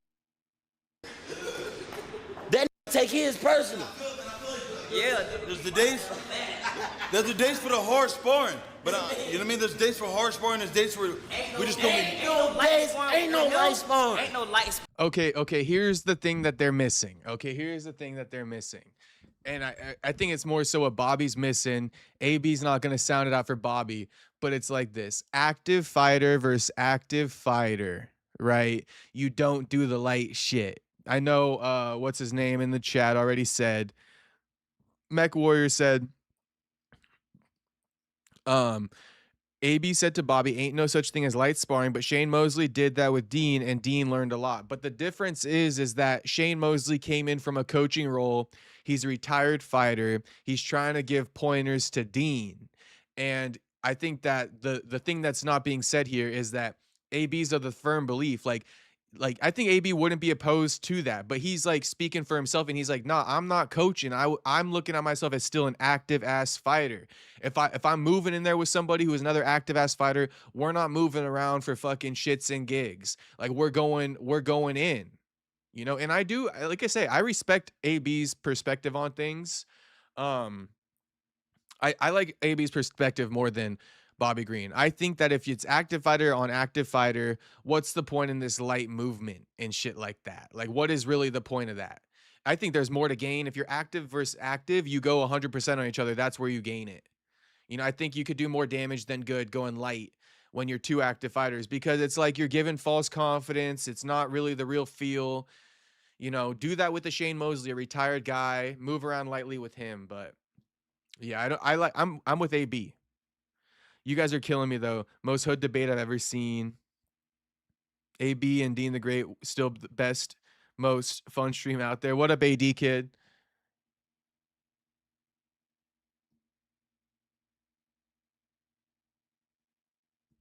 That take his personal. Yeah. There's the days for the hard sparring. But you know what I mean? There's days for hard sparring, there's days where we just don't Ain't no light sparring. Ain't no light sparring. Okay, here's the thing that they're missing. And I think it's more so what Bobby's missing. AB's not going to sound it out for Bobby, but it's like this. Active fighter versus active fighter, right? You don't do the light shit. I know what's his name in the chat already said. Mech Warrior said, AB said to Bobby, ain't no such thing as light sparring, but Shane Mosley did that with Dean, and Dean learned a lot. But the difference is that Shane Mosley came in from a coaching role. He's a retired fighter. He's trying to give pointers to Dean. And I think that the thing that's not being said here is that AB's of the firm belief, like I think AB wouldn't be opposed to that, but he's like speaking for himself and he's like, nah, I'm not coaching. I'm looking at myself as still an active ass fighter. If I'm moving in there with somebody who is another active ass fighter, we're not moving around for fucking shits and gigs. Like we're going in, you know? And I do, like I say, I respect AB's perspective on things. I like AB's perspective more than Bobby Green. I think that if it's active fighter on active fighter, what's the point in this light movement and shit like that? Like, what is really the point of that? I think there's more to gain. If you're active versus active, you go 100% on each other. That's where you gain it. You know, I think you could do more damage than good going light when you're two active fighters, because it's like you're given false confidence. It's not really the real feel. You know, do that with the Shane Mosley, a retired guy, move around lightly with him. But yeah, I'm with AB. You guys are killing me though. Most hood debate I've ever seen. AB and Dean the Great, still the best, most fun stream out there. What up, AD kid?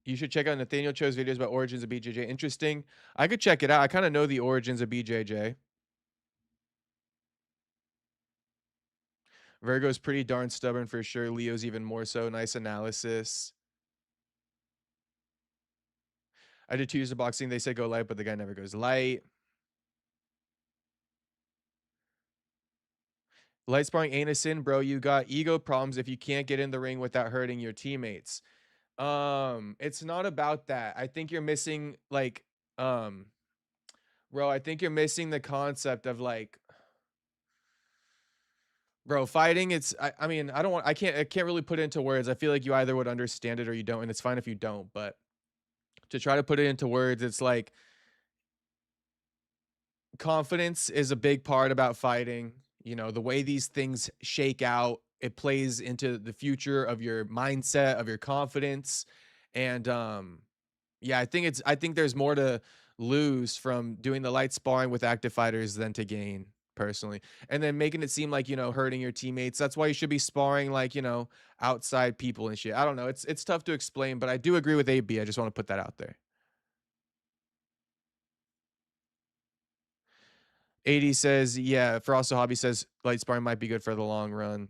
You should check out Nathaniel Cho's videos about origins of BJJ. Interesting. I could check it out. I kind of know the origins of BJJ. Virgo's pretty darn stubborn for sure. Leo's even more so. Nice analysis. I did 2 years of boxing. They said go light, but the guy never goes light. Light sparring ain't a sin, bro. You got ego problems if you can't get in the ring without hurting your teammates. It's not about that. I think you're missing like, bro, I think you're missing the concept of like, bro, fighting. I mean, I can't really put it into words. I feel like you either would understand it or you don't, and it's fine if you don't. But to try to put it into words, it's like confidence is a big part about fighting. You know, the way these things shake out, it plays into the future of your mindset, of your confidence. And yeah, I think there's more to lose from doing the light sparring with active fighters than to gain personally. And then making it seem like, you know, hurting your teammates. That's why you should be sparring like, you know, outside people and shit. I don't know. It's tough to explain, but I do agree with AB. I just want to put that out there. 80 says, yeah, for also hobby says light sparring might be good for the long run.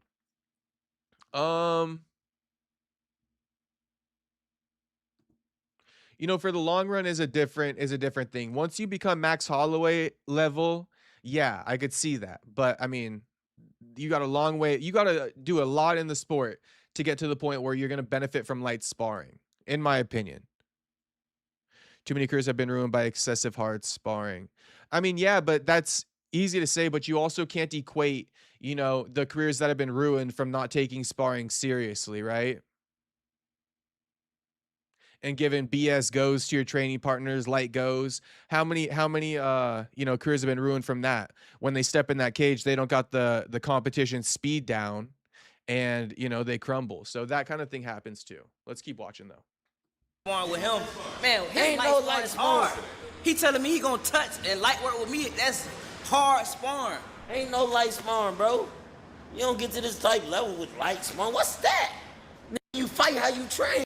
You know, for the long run is a different thing. Once you become Max Holloway level, yeah, I could see that. But I mean, you got a long way. You got to do a lot in the sport to get to the point where you're going to benefit from light sparring, in my opinion. Too many careers have been ruined by excessive hard sparring. I mean, yeah, but that's easy to say, but you also can't equate, you know, the careers that have been ruined from not taking sparring seriously, right? And giving BS goes to your training partners, light goes. How many you know, careers have been ruined from that? When they step in that cage, they don't got the competition speed down and, you know, they crumble. So that kind of thing happens too. Let's keep watching though. With him, man, ain't no light sparring. He telling me he gonna touch and light work with me. That's hard sparring. Ain't no light sparring, bro. You don't get to this type level with light sparring. What's that? You fight how you train.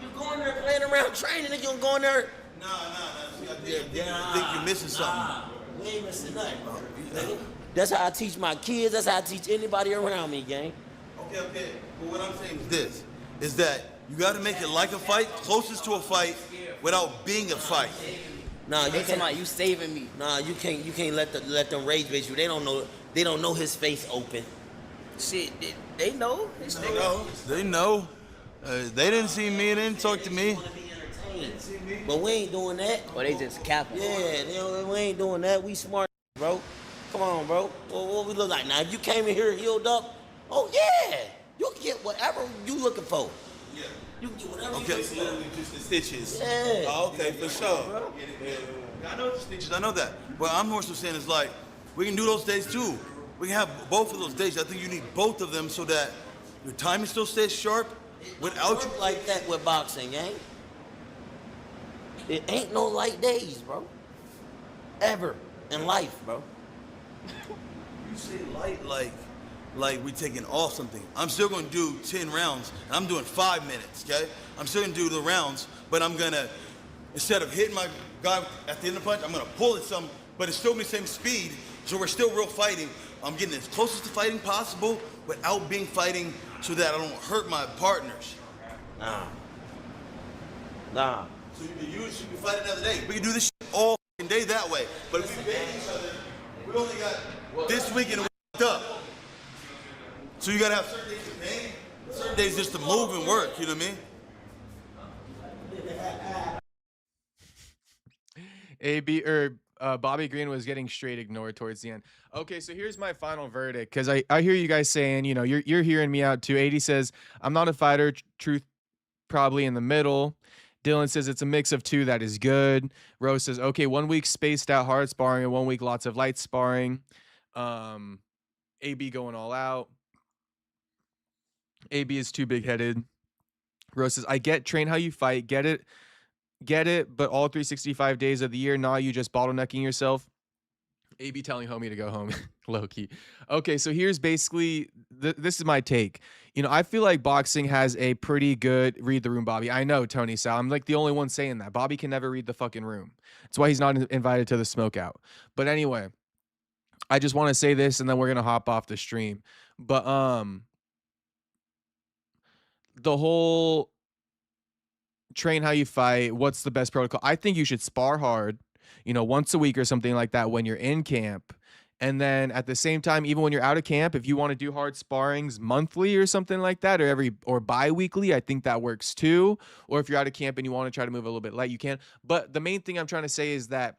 You go in there playing around training, and you don't go in there. Nah. I think you're missing something. We ain't missing nothing, bro. That's how I teach my kids. That's how I teach anybody around me, gang. Okay. But what I'm saying is this: is that you got to make it like a fight, closest to a fight, without being a fight. Nah, you can't. You saving me. Nah, you can't let them rage bait you. They don't know his face open. Shit, they know. They know. They didn't see me. They didn't talk to me. But we ain't doing that. Or they just capping. Yeah, we ain't doing that. We smart, bro. Come on, bro. What we look like now? If you came in here healed up, oh yeah, you can get whatever you looking for. Yeah. You can get whatever. Okay, so just the stitches. Yeah. Oh, okay, for sure. I know the stitches. I know that. But I'm more so saying is like, we can do those days too. We can have both of those days. I think you need both of them so that your timing still stays sharp without you like that with boxing, ain't? It ain't no light days, bro. Ever in life, bro. You say light like we taking off something. I'm still gonna do 10 rounds, and I'm doing 5 minutes, okay? I'm still gonna do the rounds, but I'm gonna, instead of hitting my guy at the end of the punch, I'm gonna pull it some, but it's still the same speed, so we're still real fighting. I'm getting as close to fighting possible without being fighting so that I don't hurt my partners. Nah. So you can fight another day. We can do this shit all day that way. But if we bang each other, we only got this weekend up. So you gotta have certain days to bang, certain days just to move and work, you know what I mean? Bobby Green was getting straight ignored towards the end. Okay, so here's my final verdict, because I hear you guys saying, you know, you're hearing me out too. 80 says, I'm not a fighter, truth probably in the middle. Dillon says it's a mix of two that is good. Rose says, okay, 1 week spaced out hard sparring and 1 week lots of light sparring. AB going all out. AB is too big-headed. Rose says, I get train how you fight, get it, but all 365 days of the year, nah, you just bottlenecking yourself. AB telling homie to go home, low-key. Okay, so here's basically, this is my take. You know, I feel like boxing has a pretty good read the room, Bobby. I know, Tony Sal. I'm like the only one saying that. Bobby can never read the fucking room. That's why he's not invited to the smoke out. But anyway, I just want to say this, and then we're going to hop off the stream. But the whole train how you fight. What's the best protocol? I think you should spar hard, once a week or something like that when you're in camp. And then at the same time, even when you're out of camp, if you want to do hard sparrings monthly or something like that, or bi-weekly, I think that works too. Or if you're out of camp and you want to try to move a little bit light, you can. But the main thing I'm trying to say is that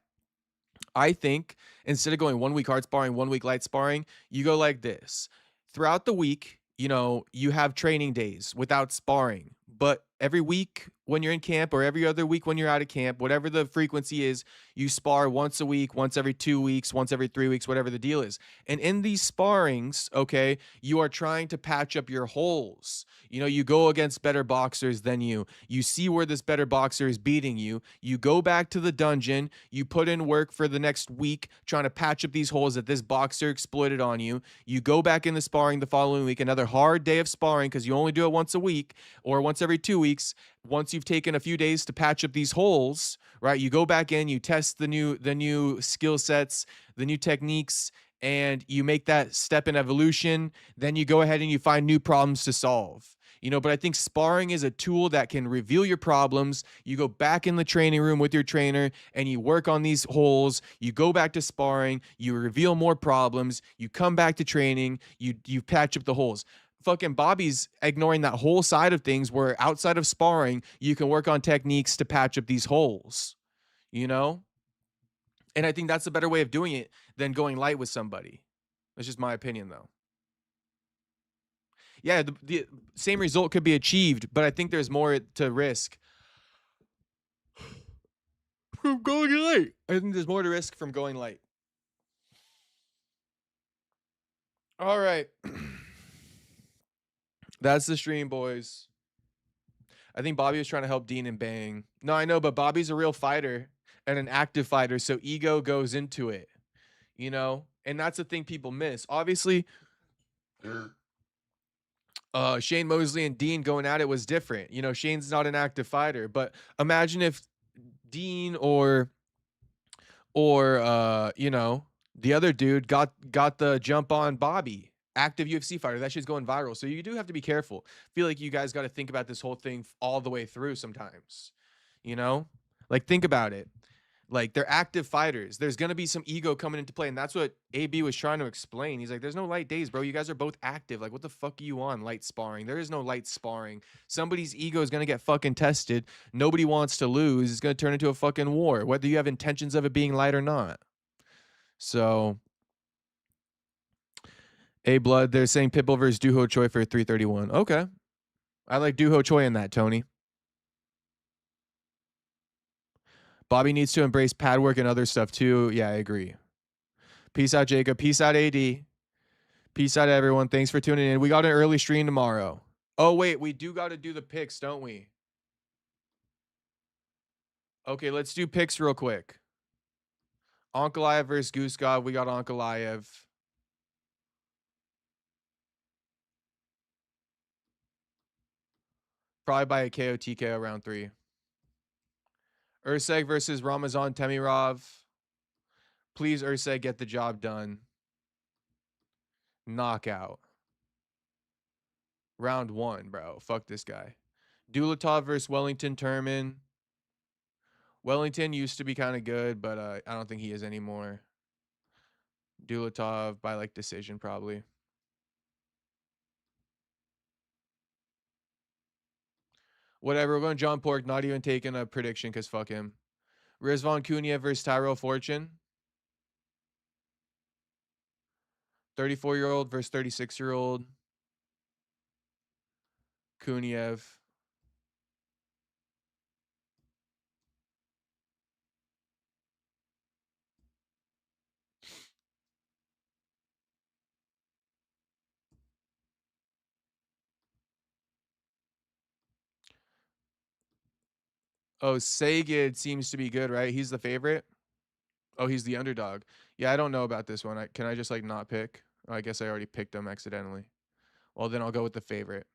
I think instead of going 1 week hard sparring, 1 week light sparring, you go like this. Throughout the week, you have training days without sparring. But every week when you're in camp or every other week when you're out of camp, whatever the frequency is, you spar once a week, once every 2 weeks, once every 3 weeks, whatever the deal is. And in these sparrings, okay, you are trying to patch up your holes. You go against better boxers than you. You see where this better boxer is beating you. You go back to the dungeon. You put in work for the next week trying to patch up these holes that this boxer exploited on you. You go back in the sparring the following week, another hard day of sparring because you only do it once a week or once every 2 weeks. Once you've taken a few days to patch up these holes, right? You go back in, you test the new skill sets, the new techniques, and you make that step in evolution. Then you go ahead and you find new problems to solve. But I think sparring is a tool that can reveal your problems. You go back in the training room with your trainer and you work on these holes. You go back to sparring, you reveal more problems, you come back to training, you patch up the holes. Fucking Bobby's ignoring that whole side of things where outside of sparring, you can work on techniques to patch up these holes, And I think that's a better way of doing it than going light with somebody. That's just my opinion, though. Yeah, the same result could be achieved, but I think there's more to risk from going light. I think there's more to risk from going light. All right. That's the stream, boys. I think Bobby was trying to help Dean and Bang. No, I know, but Bobby's a real fighter and an active fighter, so ego goes into it, And that's the thing people miss. Obviously, Shane Mosley and Dean going at it was different. Shane's not an active fighter, but imagine if Dean or the other dude got the jump on Bobby, active UFC fighter. That shit's going viral. So you do have to be careful. I feel like you guys got to think about this whole thing all the way through sometimes. Like think about it. Like they're active fighters. There's going to be some ego coming into play. And that's what AB was trying to explain. He's like, there's no light days, bro. You guys are both active. Like, what the fuck are you on? Light sparring. There is no light sparring. Somebody's ego is going to get fucking tested. Nobody wants to lose. It's going to turn into a fucking war, whether you have intentions of it being light or not. So, Blood, they're saying Pitbull versus Duho Choi for 331. Okay. I like Duho Choi in that, Tony. Bobby needs to embrace pad work and other stuff too. Yeah, I agree. Peace out, Jacob. Peace out, AD. Peace out, everyone. Thanks for tuning in. We got an early stream tomorrow. Oh, wait. We do got to do the picks, don't we? Okay, let's do picks real quick. Ankalaev versus Goose God. We got Ankalaev. Probably by a KO TKO round 3. Urseg versus Ramazan Temirov. Please, Urseg, get the job done. Knockout. Round 1, bro. Fuck this guy. Dulatov versus Wellington Turman. Wellington used to be kind of good, but I don't think he is anymore. Dulatov by like decision probably. Whatever, we're going John Pork, not even taking a prediction because fuck him. Rizvan Cunha versus Tyrell Fortune. 34-year-old versus 36-year-old. Kuniev. Oh, Sagid seems to be good, right? He's the favorite. Oh, he's the underdog. Yeah, I don't know about this one. Can I just like not pick? Oh, I guess I already picked him accidentally. Well, then I'll go with the favorite.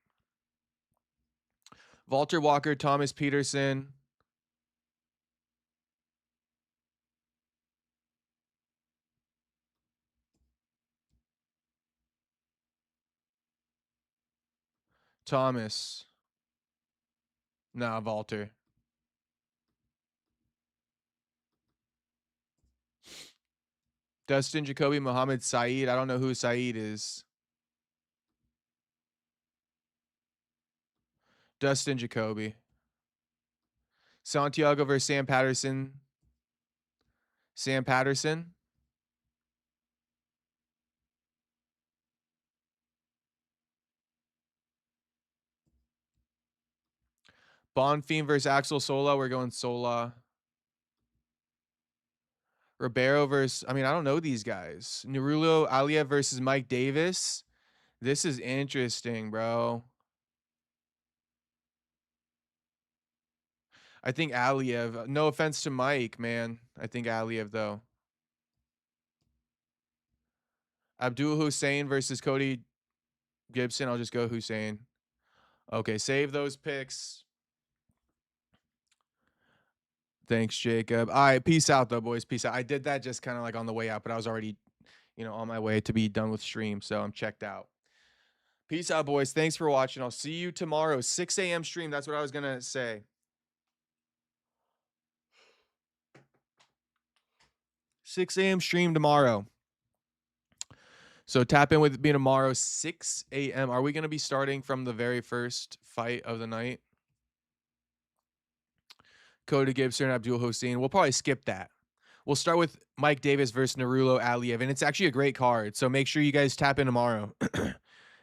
Walter Walker, Thomas Peterson. Thomas. Nah, Walter. Dustin Jacoby, Muhammad Saeed. I don't know who Saeed is. Dustin Jacoby. Santiago versus Sam Patterson. Sam Patterson. Bonfim versus Axel Sola. We're going Sola. Ribeiro versus, I mean, I don't know these guys. Nurullo Aliev versus Mike Davis. This is interesting, bro. I think Aliev. No offense to Mike, man. I think Aliev, though. Abdul Hussein versus Cody Gibson. I'll just go Hussein. Okay, save those picks. Thanks, Jacob. All right, peace out, though, boys. Peace out. I did that just kind of like on the way out, but I was already, on my way to be done with stream, so I'm checked out. Peace out, boys. Thanks for watching. I'll see you tomorrow, 6 a.m. stream. That's what I was going to say. 6 a.m. stream tomorrow. So tap in with me tomorrow, 6 a.m. Are we going to be starting from the very first fight of the night? Cody Gibson and Abdul Hussein. We'll probably skip that. We'll start with Mike Davis versus Nurullo Aliev, and it's actually a great card. So make sure you guys tap in tomorrow.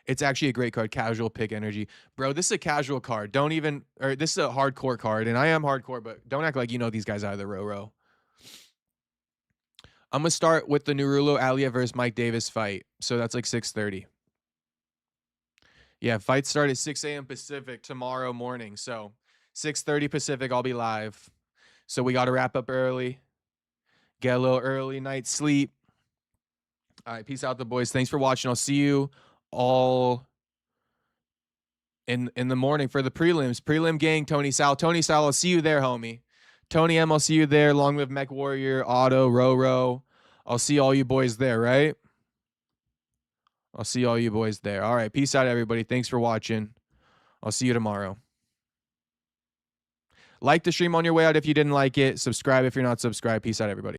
It's actually a great card. Casual pick energy. Bro, this is a casual card. This is a hardcore card, and I am hardcore, but don't act like you know these guys either, Roro. I'm going to start with the Nurullo Aliev versus Mike Davis fight. So that's like 6:30. Yeah, fights start at 6 a.m. Pacific tomorrow morning. So 6:30 Pacific, I'll be live. So we got to wrap up early. Get a little early night's sleep. All right, peace out, the boys. Thanks for watching. I'll see you all in the morning for the prelims. Prelim gang, Tony Sal. Tony Sal, I'll see you there, homie. Tony M, I'll see you there. Long live Mech Warrior, Otto, Roro. I'll see all you boys there, right? I'll see all you boys there. All right, peace out, everybody. Thanks for watching. I'll see you tomorrow. Like the stream on your way out if you didn't like it. Subscribe if you're not subscribed. Peace out, everybody.